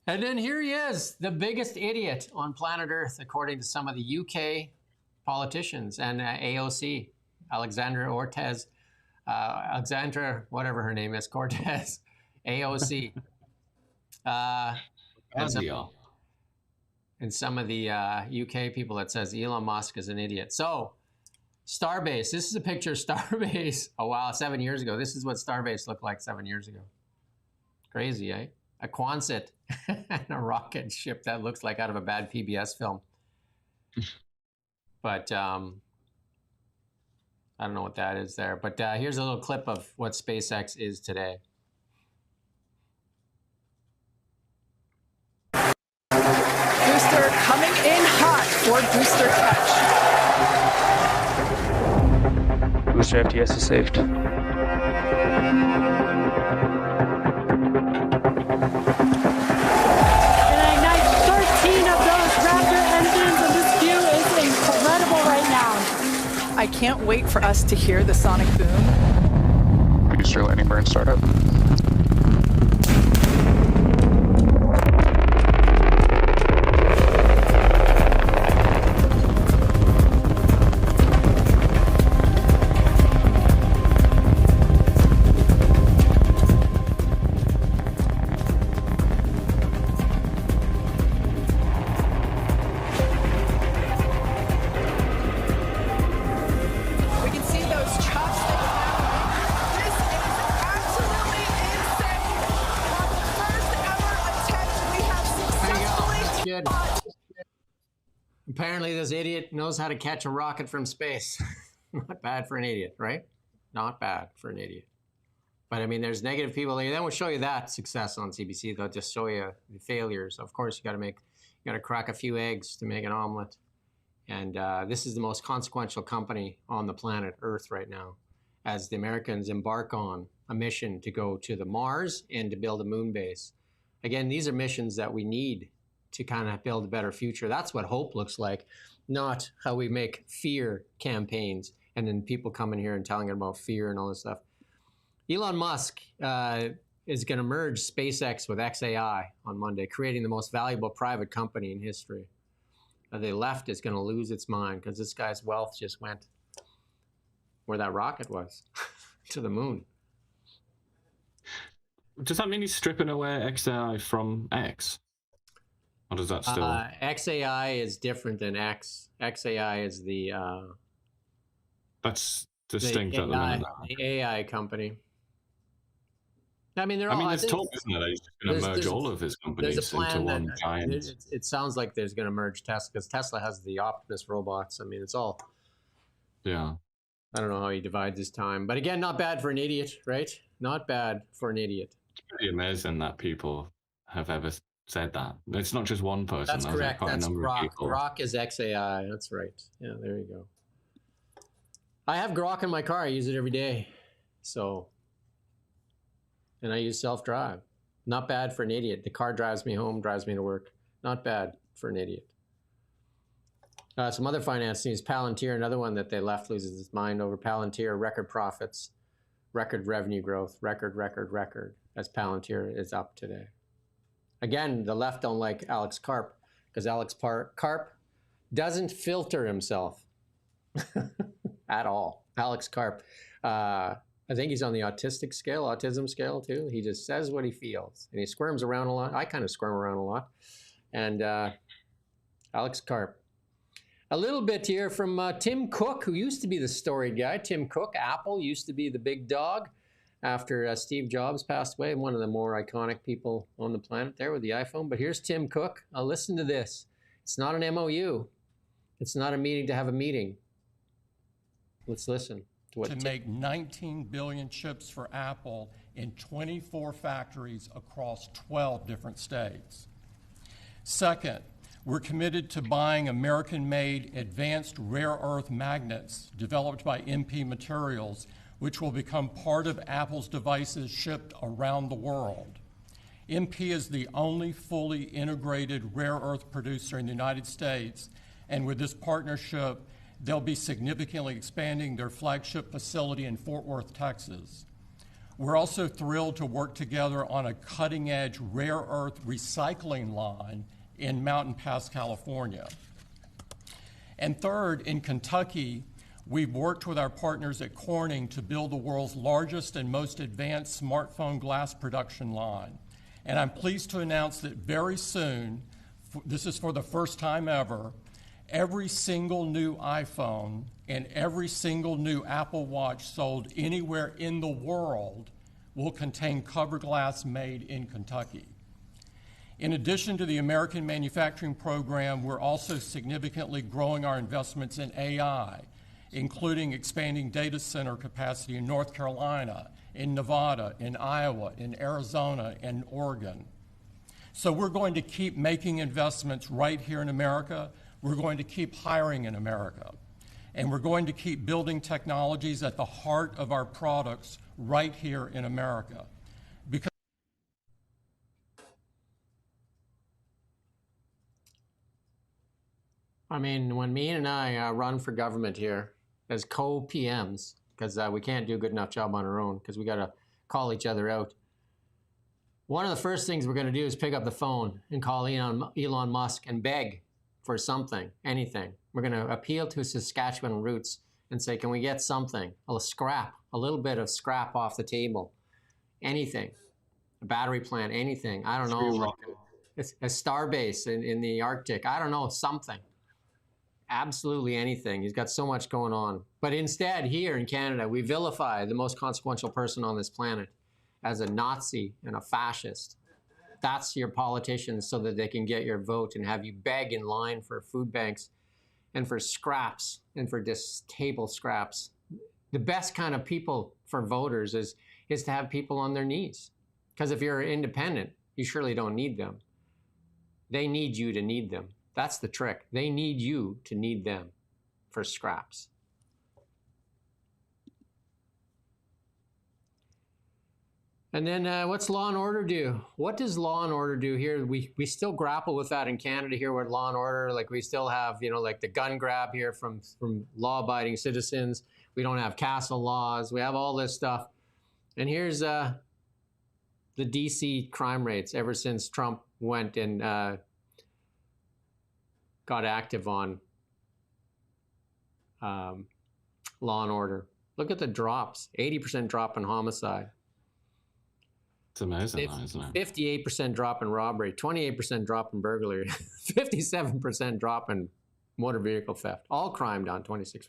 And then here he is, the biggest idiot on planet Earth, according to some of the UK politicians and AOC, Alexandra whatever her name is, Cortez, AOC. And some of the UK people that says Elon Musk is an idiot. So Starbase, this is a picture of Starbase. Oh, wow, 7 years ago. This is what Starbase looked like 7 years ago. Crazy, eh? A Quonset and a rocket ship that looks like out of a bad PBS film. But I don't know what that is there. But here's a little clip of what SpaceX is today. Booster coming in hot for booster catch. Booster FTS is saved. I can't wait for us to hear the sonic boom. Booster landing burn startup. Apparently this idiot knows how to catch a rocket from space. Not bad for an idiot, right? Not bad for an idiot. But I mean, there's negative people. They won't show you that success on CBC. They'll just show you the failures. Of course, you got to crack a few eggs to make an omelet. And this is the most consequential company on the planet Earth right now, as the Americans embark on a mission to go to the Mars and to build a moon base. Again, these are missions that we need to kind of build a better future. That's what hope looks like, not how we make fear campaigns and then people coming here and telling about fear and all this stuff. Elon Musk is going to merge SpaceX with XAI on Monday, creating the most valuable private company in history. The left is going to lose its mind because this guy's wealth just went where that rocket was, to the moon. Does that mean he's stripping away XAI from X? Or does that still... XAI is different than X. XAI is the... That's distinct at the minute. The AI company. I mean, they're all... I mean, there's talk, isn't there? He's going to merge all of his companies into one giant... It sounds like there's going to merge Tesla, because Tesla has the Optimus robots. I mean, it's all... Yeah. I don't know how he divides his time. But again, not bad for an idiot, right? Not bad for an idiot. It's pretty amazing that people have ever said that. It's not just one person. That's correct. Quite That's a number Grok. of people. Grok is XAI. That's right. Yeah, there you go. I have Grok in my car. I use it every day. So, and I use self-drive. Not bad for an idiot. The car drives me home, drives me to work. Not bad for an idiot. Some other finance news. Palantir, another one that they left loses its mind over. Palantir, record profits, record revenue growth, record, as Palantir is up today. Again, the left don't like Alex Karp because Alex Karp doesn't filter himself at all. Alex Karp, I think he's on the autism scale too. He just says what he feels and he squirms around a lot. I kind of squirm around a lot and Alex Karp. A little bit here from Tim Cook, who used to be the story guy. Tim Cook, Apple, used to be the big dog after Steve Jobs passed away, one of the more iconic people on the planet there with the iPhone. But here's Tim Cook. Listen to this. It's not an MOU. It's not a meeting to have a meeting. Let's listen to what to make 19 billion chips for Apple in 24 factories across 12 different states. Second, we're committed to buying American-made advanced rare earth magnets developed by MP Materials, which will become part of Apple's devices shipped around the world. MP is the only fully integrated rare earth producer in the United States, and with this partnership, they'll be significantly expanding their flagship facility in Fort Worth, Texas. We're also thrilled to work together on a cutting-edge rare earth recycling line in Mountain Pass, California. And third, in Kentucky, we've worked with our partners at Corning to build the world's largest and most advanced smartphone glass production line. And I'm pleased to announce that very soon, this is for the first time ever, every single new iPhone and every single new Apple Watch sold anywhere in the world will contain cover glass made in Kentucky. In addition to the American manufacturing program, we're also significantly growing our investments in AI, including expanding data center capacity in North Carolina, in Nevada, in Iowa, in Arizona, and Oregon. So we're going to keep making investments right here in America. We're going to keep hiring in America. And we're going to keep building technologies at the heart of our products right here in America. Because I mean, when me and I run for government here as co-PMs, because we can't do a good enough job on our own, because we got to call each other out. One of the first things we're going to do is pick up the phone and call Elon Musk and beg for something, anything. We're going to appeal to Saskatchewan roots and say, can we get something, a scrap, a little bit of scrap off the table, anything, a battery plant, anything. I don't know, like a star base in the Arctic. I don't know, something. Absolutely anything. He's got so much going on. But instead, here in Canada, we vilify the most consequential person on this planet as a Nazi and a fascist. That's your politicians so that they can get your vote and have you beg in line for food banks and for scraps and for table scraps. The best kind of people for voters is to have people on their knees. Because if you're independent, you surely don't need them. They need you to need them. That's the trick. They need you to need them for scraps. And then what's Law and Order do? What does Law and Order do here? We still grapple with that in Canada here with Law and Order. Like we still have, like the gun grab here from law-abiding citizens. We don't have castle laws. We have all this stuff. And here's the DC crime rates ever since Trump went and got active on Law and Order. Look at the drops. 80% drop in homicide. It's amazing, isn't it? 58% drop in robbery, 28% drop in burglary, 57% drop in motor vehicle theft. All crime down 26%.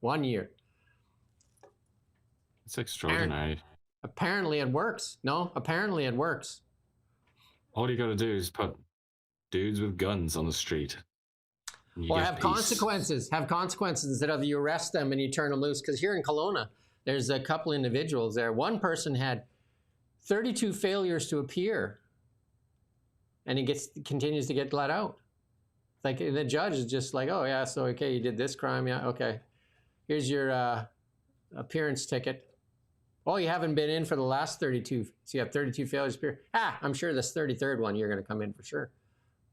1 year. It's extraordinary. Apparently it works. No, apparently it works. All you got to do is put dudes with guns on the street. Or have consequences. Have consequences instead of you arrest them and you turn them loose. Because here in Kelowna, there's a couple individuals there. One person had 32 failures to appear, and he continues to get let out. Like the judge is just like, oh yeah, so okay, you did this crime, yeah, okay. Here's your appearance ticket. Oh, you haven't been in for the last 32, so you have 32 failures to appear. I'm sure this 33rd one you're going to come in for sure.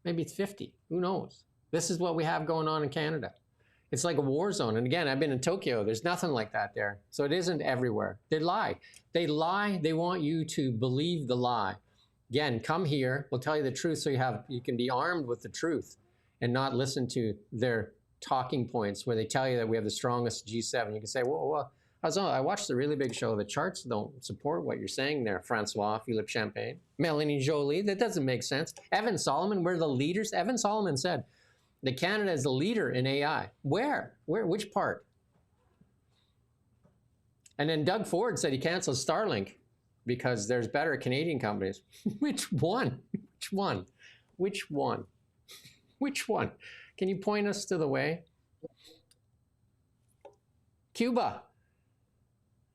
Maybe it's 50. Who knows? This is what we have going on in Canada. It's like a war zone. And again, I've been in Tokyo. There's nothing like that there. So it isn't everywhere. They lie. They lie. They want you to believe the lie. Again, come here. We'll tell you the truth so you can be armed with the truth and not listen to their talking points where they tell you that we have the strongest G7. You can say, well, I watched the really big show. The charts don't support what you're saying there, Francois, Philippe Champagne, Melanie Joly. That doesn't make sense. Evan Solomon, we're the leaders. Evan Solomon said that Canada is the leader in AI. Where? Which part? And then Doug Ford said he canceled Starlink because there's better Canadian companies. Which one? Which one? Which one? Which one? Can you point us to the way? Cuba.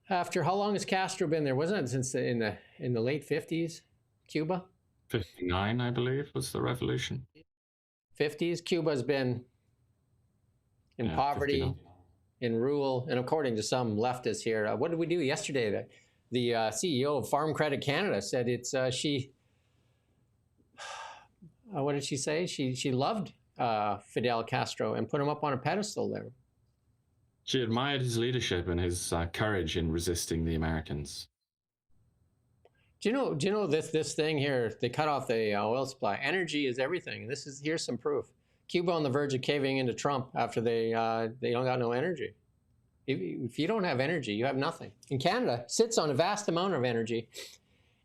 After how long has Castro been there? Wasn't it since in the late 50s? Cuba? 59, I believe, was the revolution. 50s. Cuba's been in poverty, 59. in rural, and according to some leftists here, what did we do yesterday? The CEO of Farm Credit Canada said it's what did she say? She loved Fidel Castro and put him up on a pedestal there. She admired his leadership and his courage in resisting the Americans. Do you know this thing here? They cut off the oil supply. Energy is everything. And here's some proof. Cuba on the verge of caving into Trump after they don't got no energy. If you don't have energy, you have nothing. And Canada sits on a vast amount of energy,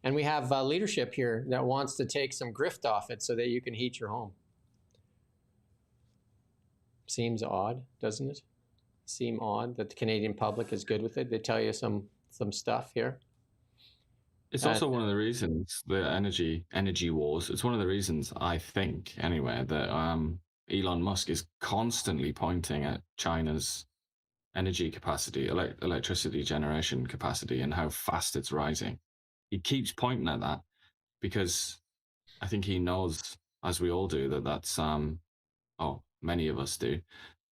and we have leadership here that wants to take some grift off it so that you can heat your home. Seems odd, doesn't it? Seem odd that the Canadian public is good with it. They tell you some stuff here. It's also one of the reasons, the energy wars, it's one of the reasons, I think, anyway, that Elon Musk is constantly pointing at China's energy capacity, electricity generation capacity, and how fast it's rising. He keeps pointing at that because I think he knows, as we all do, that's, many of us do,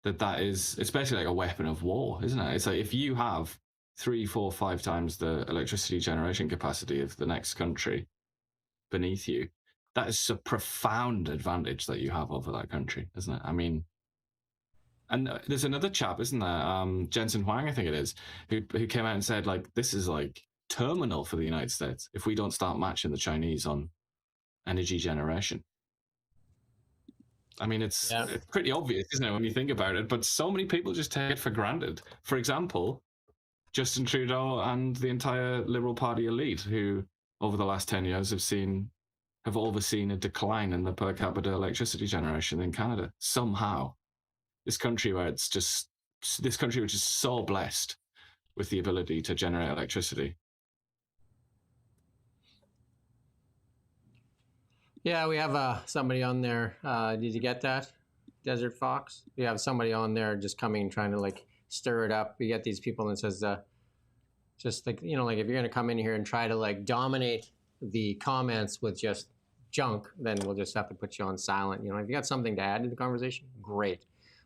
that is, it's basically like a weapon of war, isn't it? It's like if you have 3, 4, 5 times the electricity generation capacity of the next country beneath you, that is a profound advantage that you have over that country, isn't it? I mean, and there's another chap, isn't there? Jensen Huang, I think it is, who came out and said, like, this is like terminal for the United States if we don't start matching the Chinese on energy generation. I mean, it's pretty obvious, isn't it, when you think about it? But so many people just take it for granted. For example, Justin Trudeau and the entire Liberal Party elite, who over the last 10 years have overseen a decline in the per capita electricity generation in Canada. Somehow, this country which is so blessed with the ability to generate electricity. Yeah, we have somebody on there. Did you get that, Desert Fox? We have somebody on there just coming, trying to like stir it up. We get these people and it says, just like, you know, like if you're going to come in here and try to like dominate the comments with just junk, then we'll just have to put you on silent. You know, if you got something to add to the conversation, great.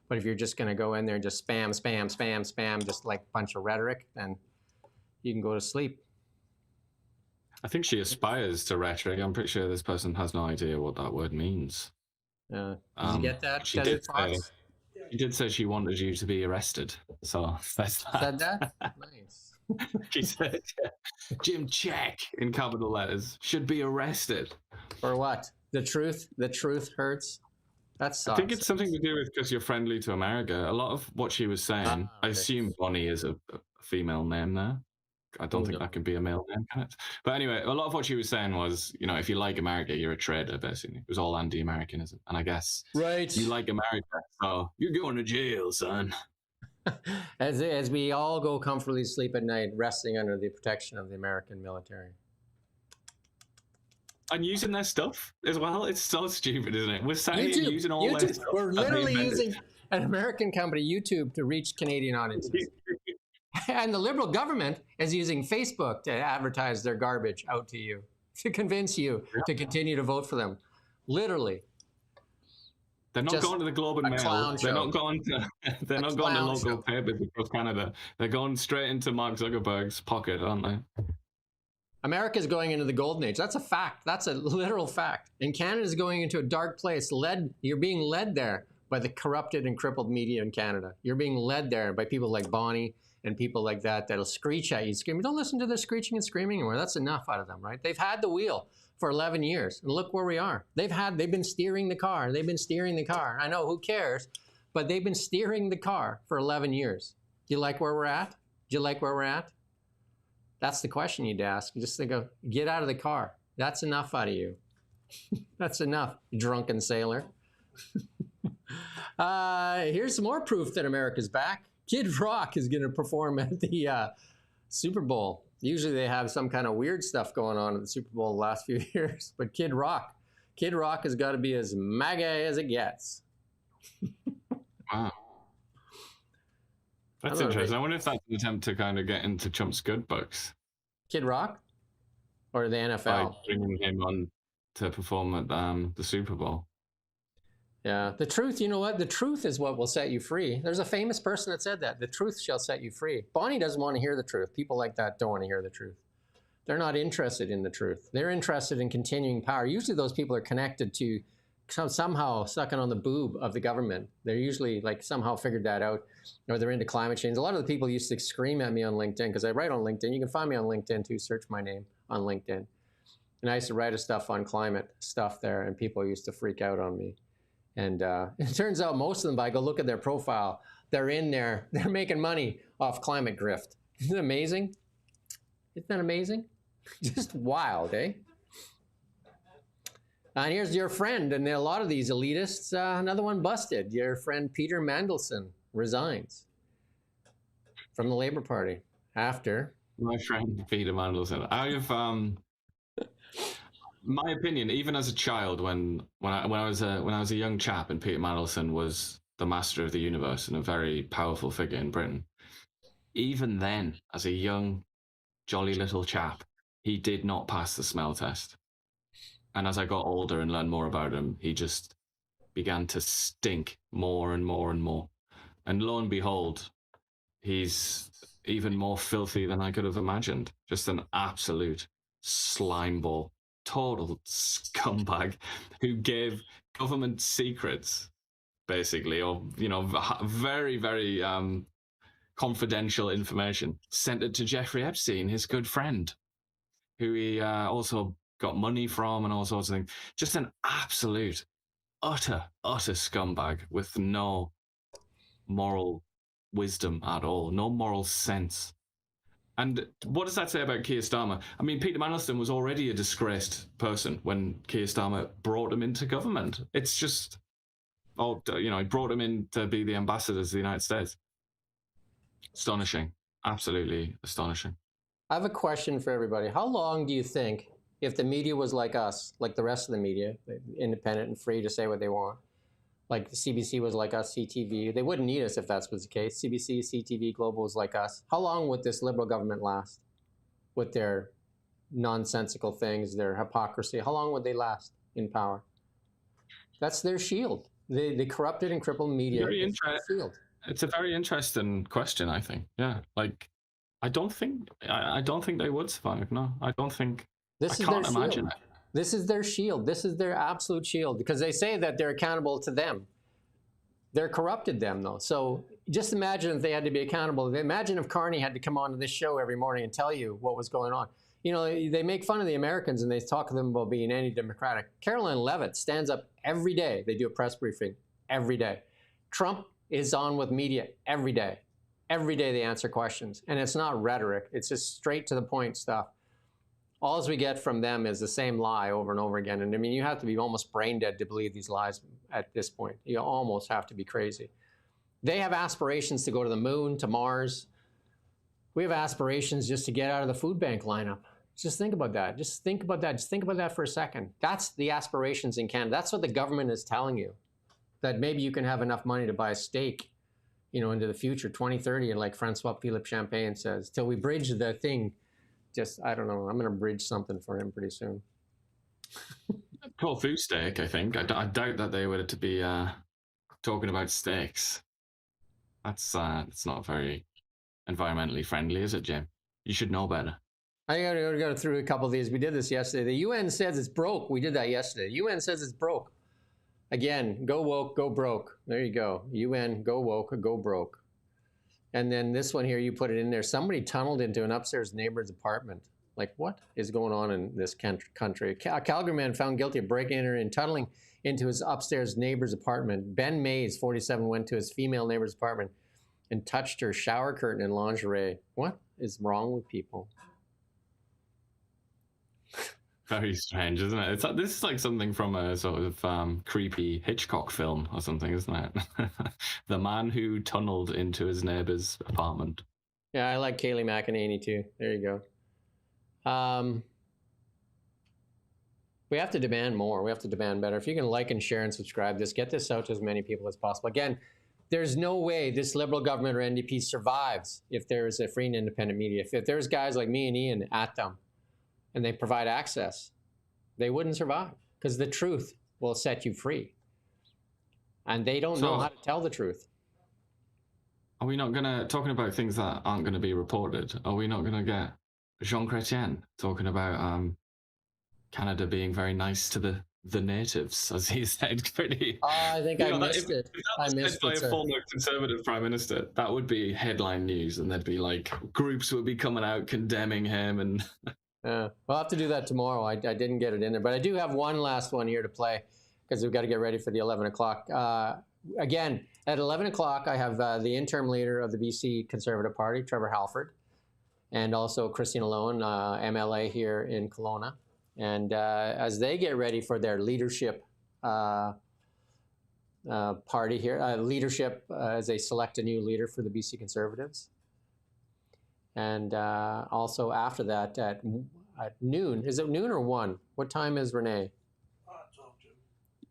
But if you're just going to go in there and just spam, just like a bunch of rhetoric, then you can go to sleep. I think she aspires to rhetoric. I'm pretty sure this person has no idea what that word means. Did you get that? She did say she wanted you to be arrested. So that's that. Said that? Nice. She said, Jim Check, in capital letters, should be arrested. For what? The truth? The truth hurts? That sucks. I think it's something to do with because you're friendly to America. A lot of what she was saying, I assume Bonnie is a female name there. I don't think that can be a male name, can it? But anyway, a lot of what she was saying was, you know, if you like America, you're a traitor, basically. It was all anti-Americanism. And I guess you like America, so you're going to jail, son. As we all go comfortably sleep at night, resting under the protection of the American military. And using their stuff as well. It's so stupid, isn't it? We're saying using all their stuff. We're literally using an American company, YouTube, to reach Canadian audiences. And the Liberal government is using Facebook to advertise their garbage out to you, to convince you to continue to vote for them. Literally. They're not going to the Globe and Mail. They're not going to local papers across Canada. They're going straight into Mark Zuckerberg's pocket, aren't they? America's going into the golden age. That's a fact. That's a literal fact. And Canada's going into a dark place. You're being led there by the corrupted and crippled media in Canada. You're being led there by people like Bonnie and people like that that'll screech at you, screaming. Don't listen to their screeching and screaming anymore. That's enough out of them, right? They've had the wheel for 11 years, and look where we are. They've been steering the car. They've been steering the car. I know, who cares? But they've been steering the car for 11 years. You like where we're at? Do you like where we're at? That's the question you'd ask. You just think of, get out of the car. That's enough out of you. That's enough, drunken sailor. Here's some more proof that America's back. Kid Rock is going to perform at the Super Bowl. Usually they have some kind of weird stuff going on at the Super Bowl the last few years, but Kid Rock has got to be as MAGA as it gets. Wow. That's interesting. I wonder if that's an attempt to kind of get into Trump's good books. Kid Rock? Or the NFL? By bringing him on to perform at the Super Bowl. Yeah, the truth, you know what? The truth is what will set you free. There's a famous person that said that. The truth shall set you free. Bonnie doesn't want to hear the truth. People like that don't want to hear the truth. They're not interested in the truth. They're interested in continuing power. Usually those people are connected to somehow sucking on the boob of the government. They're usually like somehow figured that out, or they're into climate change. A lot of the people used to scream at me on LinkedIn because I write on LinkedIn. You can find me on LinkedIn too. Search my name on LinkedIn. And I used to write stuff on climate stuff there, and people used to freak out on me. And it turns out most of them, I go look at their profile, they're in there, they're making money off climate grift. Isn't it amazing? Isn't that amazing? Just wild, eh? And here's your friend, and a lot of these elitists, another one busted. Your friend Peter Mandelson resigns from the Labour Party after. My friend Peter Mandelson. I've my opinion, even as a child, when I was a young chap, and Peter Mandelson was the master of the universe and a very powerful figure in Britain. Even then, as a young, jolly little chap, he did not pass the smell test. And as I got older and learned more about him, he just began to stink more and more and more. And lo and behold, he's even more filthy than I could have imagined. Just an absolute slime ball, total scumbag who gave government secrets, basically, or, you know, very, very confidential information, sent it to Jeffrey Epstein, his good friend, who he also got money from and all sorts of things. Just an absolute, utter scumbag with no moral wisdom at all, no moral sense. And what does that say about Keir Starmer? I mean, Peter Mandelson was already a disgraced person when Keir Starmer brought him into government. It's just, he brought him in to be the ambassadors of the United States. Astonishing. Absolutely astonishing. I have a question for everybody. How long do you think, if the media was like us, like the rest of the media, independent and free to say what they want, like the CBC was like us, CTV, they wouldn't need us if that was the case. CBC, CTV, Global was like us. How long would this Liberal government last with their nonsensical things, their hypocrisy? How long would they last in power? That's their shield. The corrupted and crippled media. It's a very interesting question, I think. Yeah, like I don't think they would survive. No, I don't think. I can't imagine it. This is their shield. This is their absolute shield, because they say that they're accountable to them. They're corrupted them, though. So just imagine if they had to be accountable. Imagine if Carney had to come on to this show every morning and tell you what was going on. You know, they make fun of the Americans and they talk to them about being anti-democratic. Caroline Leavitt stands up every day. They do a press briefing every day. Trump is on with media every day. Every day they answer questions. And it's not rhetoric. It's just straight to the point stuff. All we get from them is the same lie over and over again. And I mean, you have to be almost brain dead to believe these lies at this point. You almost have to be crazy. They have aspirations to go to the moon, to Mars. We have aspirations just to get out of the food bank lineup. Just think about that. Just think about that. Just think about that for a second. That's the aspirations in Canada. That's what the government is telling you. That maybe you can have enough money to buy a steak, you know, into the future, 2030, and like Francois Philippe Champagne says, till we bridge the thing. Just, I don't know. I'm going to bridge something for him pretty soon. Called food steak, I think. I doubt that they were to be talking about steaks. That's not very environmentally friendly, is it, Jim? You should know better. I got to go through a couple of these. We did this yesterday. The UN says it's broke. We did that yesterday. The UN says it's broke. Again, go woke, go broke. There you go. UN, go woke, go broke. And then this one here, you put it in there. Somebody tunneled into an upstairs neighbor's apartment. Like, what is going on in this country? A Calgary man found guilty of breaking and tunneling into his upstairs neighbor's apartment. Ben Mays, 47, went to his female neighbor's apartment and touched her shower curtain in lingerie. What is wrong with people? Very strange, isn't it? It's like, this is like something from a sort of creepy Hitchcock film or something, isn't it? The man who tunneled into his neighbor's apartment. Yeah, I like Kayleigh McEnany too. There you go. We have to demand more. We have to demand better. If you can like and share and subscribe this, get this out to as many people as possible. Again, there's no way this Liberal government or NDP survives if there's a free and independent media. If there's guys like me and Ian at them and they provide access, they wouldn't survive because the truth will set you free. And they don't know how to tell the truth. Are we not going to, talking about things that aren't going to be reported, are we not going to get Jean Chrétien talking about Canada being very nice to the natives, as he said, pretty... I think I missed it. If that was said by a former Conservative Prime Minister, that would be headline news, and there'd be like, groups would be coming out condemning him, and... Yeah, we'll have to do that tomorrow. I didn't get it in there, but I do have one last one here to play because we've got to get ready for the 11 o'clock. Again, at 11 o'clock, I have the interim leader of the BC Conservative Party, Trevor Halford, and also Christine Alone, MLA here in Kelowna. And as they get ready for their leadership party here, leadership as they select a new leader for the BC Conservatives. And also after that at noon, is it noon or 1? What time is Renee?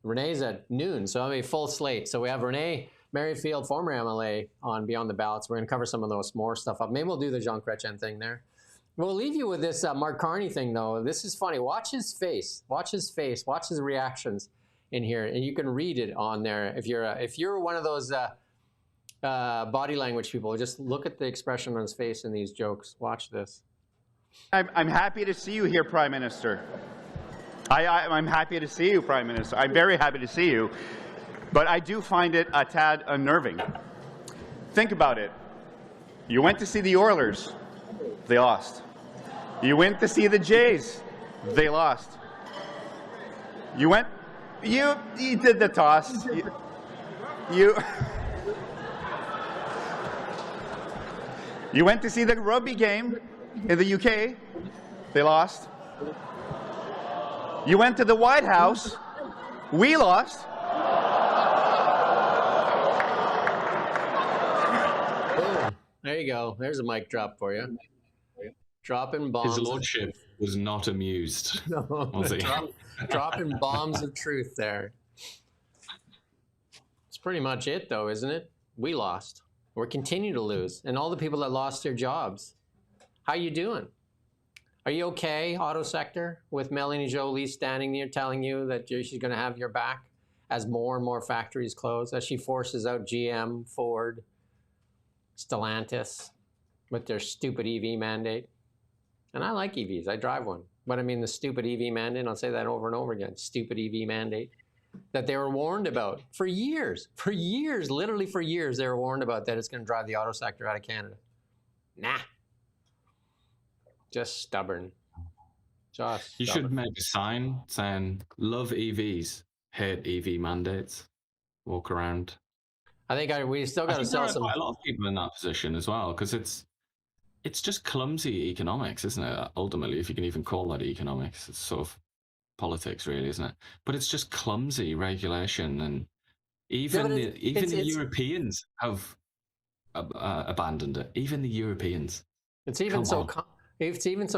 Renee's at noon, so I mean full slate. So we have Renee Merrifield, former MLA, on Beyond the Ballots. We're going to cover some of those more stuff up. Maybe we'll do the Jean Chrétien thing there. We'll leave you with this Mark Carney thing, though. This is funny. Watch his face. Watch his face. Watch his reactions in here, and you can read it on there. If you're one of those body language people, just look at the expression on his face in these jokes. Watch this. I'm happy to see you here, Prime Minister. I'm happy to see you, Prime Minister. I'm very happy to see you, but I do find it a tad unnerving. Think about it. You went to see the Oilers. They lost. You went to see the Jays. They lost. You did the toss. You went to see the rugby game in the UK. They lost. You went to the White House. We lost. Boom. There you go. There's a mic drop for you. Dropping bombs. His lordship was not amused, was he? Dropping bombs of truth there. It's pretty much it, though, isn't it? We lost. We're continuing to lose. And all the people that lost their jobs. How you doing? Are you okay, auto sector, with Melanie Jolie standing there telling you that she's going to have your back as more and more factories close, as she forces out GM, Ford, Stellantis with their stupid EV mandate? And I like EVs. I drive one. But I mean, the stupid EV mandate, I'll say that over and over again, stupid EV mandate that they were warned about for years, literally for years, they were warned about that it's going to drive the auto sector out of Canada. Nah. Just stubborn. You should make a sign saying, love EVs, hate EV mandates. Walk around. I think we still got to sell some. There are quite a lot of people in that position as well, because it's just clumsy economics, isn't it? Ultimately, if you can even call that economics, it's sort of politics, really, isn't it? But it's just clumsy regulation, and even the Europeans have abandoned it. Even the Europeans. It's even so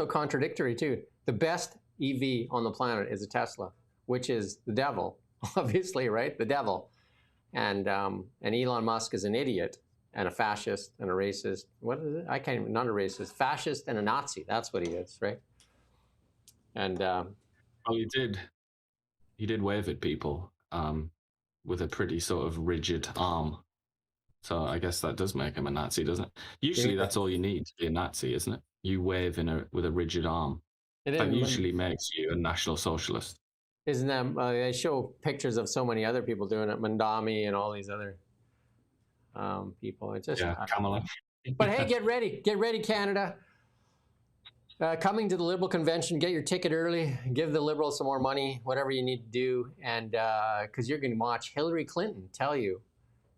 contradictory too. The best EV on the planet is a Tesla, which is the devil, obviously, right? The devil, and Elon Musk is an idiot and a fascist and a racist. What is it? I can't even, not a racist, fascist and a Nazi. That's what he is, right? And well, he did wave at people with a pretty sort of rigid arm. So I guess that does make him a Nazi, doesn't it? Usually that's all you need to be a Nazi, isn't it? You wave with a rigid arm. That usually makes you a National Socialist. Isn't that, they show pictures of so many other people doing it, Mandami and all these other people. It's just, Kamala. But hey, get ready, Canada. Coming to the Liberal Convention, get your ticket early, give the Liberals some more money, whatever you need to do, and because you're going to watch Hillary Clinton tell you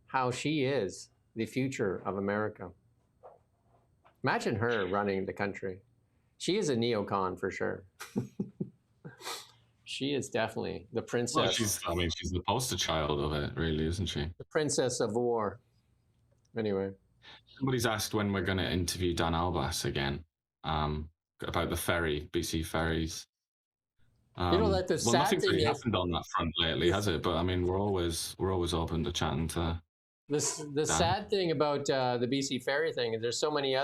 how she is the future of America. Imagine her running the country. She is a neocon for sure. She is definitely the princess. Well, she's the poster child of it, really, isn't she? The princess of war. Anyway. Somebody's asked when we're going to interview Dan Albas again about the ferry, BC ferries. That the sad nothing's thing really is, happened on that front lately, has it? But I mean, we're always open to chatting to. The sad thing about the BC ferry thing is there's so much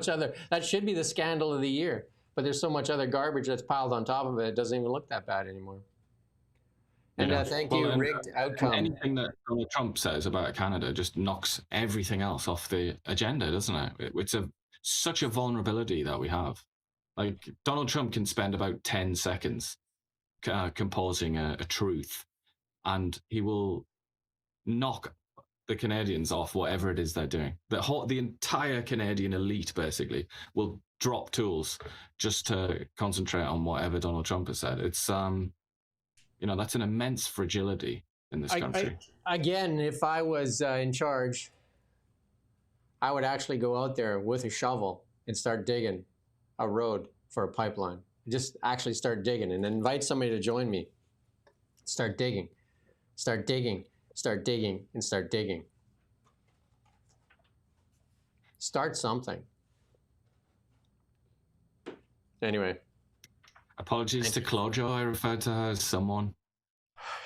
other. That should be the scandal of the year, but there's so much other garbage that's piled on top of it. It doesn't even look that bad anymore. And thank you, rigged outcome. Anything that Donald Trump says about Canada just knocks everything else off the agenda, doesn't it? It's such a vulnerability that we have. Like, Donald Trump can spend about 10 seconds composing a truth, and he will knock the Canadians off whatever it is they're doing. The entire Canadian elite, basically, will drop tools just to concentrate on whatever Donald Trump has said. It's, that's an immense fragility in this country. Again, if I was in charge, I would actually go out there with a shovel and start digging a road for a pipeline. Just actually start digging and then invite somebody to join me. Start digging, start digging, start digging, and start digging. Start something. Anyway. Apologies to Clojo. I referred to her as someone.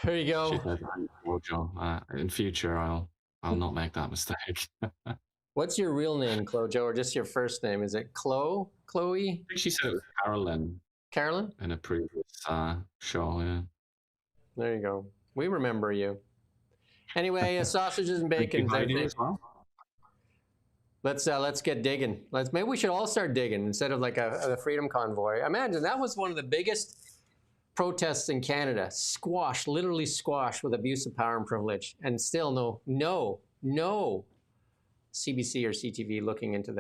Here you go. She said, Clojo. In future, I'll not make that mistake. What's your real name, Clojo, or just your first name? Is it Chloe? I think she said it was Carolyn. Carolyn? In a previous show, yeah. There you go. We remember you. Anyway, sausages and bacon. As well. Let's get digging. Maybe we should all start digging instead of like a freedom convoy. Imagine that was one of the biggest protests in Canada. Literally squashed with abuse of power and privilege, and still no CBC or CTV looking into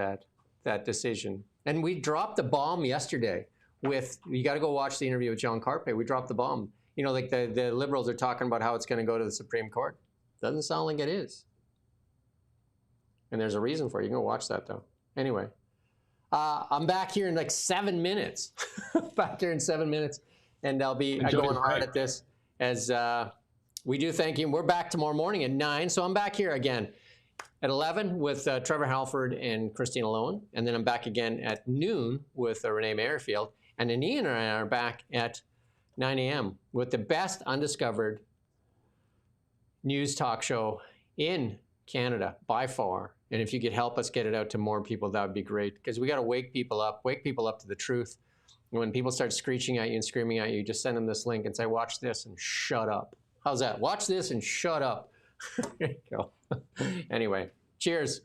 that decision. And we dropped the bomb yesterday with, you got to go watch the interview with John Carpe. We dropped the bomb. Like the Liberals are talking about how it's going to go to the Supreme Court. Doesn't sound like it is. And there's a reason for it. You can go watch that though. Anyway, I'm back here in like 7 minutes. Back here in 7 minutes. And I'll be going hard at this as we do thank you. We're back tomorrow morning at 9. So I'm back here again at 11 with Trevor Halford and Christina Lowen. And then I'm back again at noon with Renee Merrifield. And then Ian and I are back at 9 a.m. with the best undiscovered news talk show in Canada by far. And if you could help us get it out to more people, that would be great. Because we got to wake people up to the truth. And when people start screeching at you and screaming at you, just send them this link and say, watch this and shut up. How's that? Watch this and shut up. There you go. Anyway, cheers.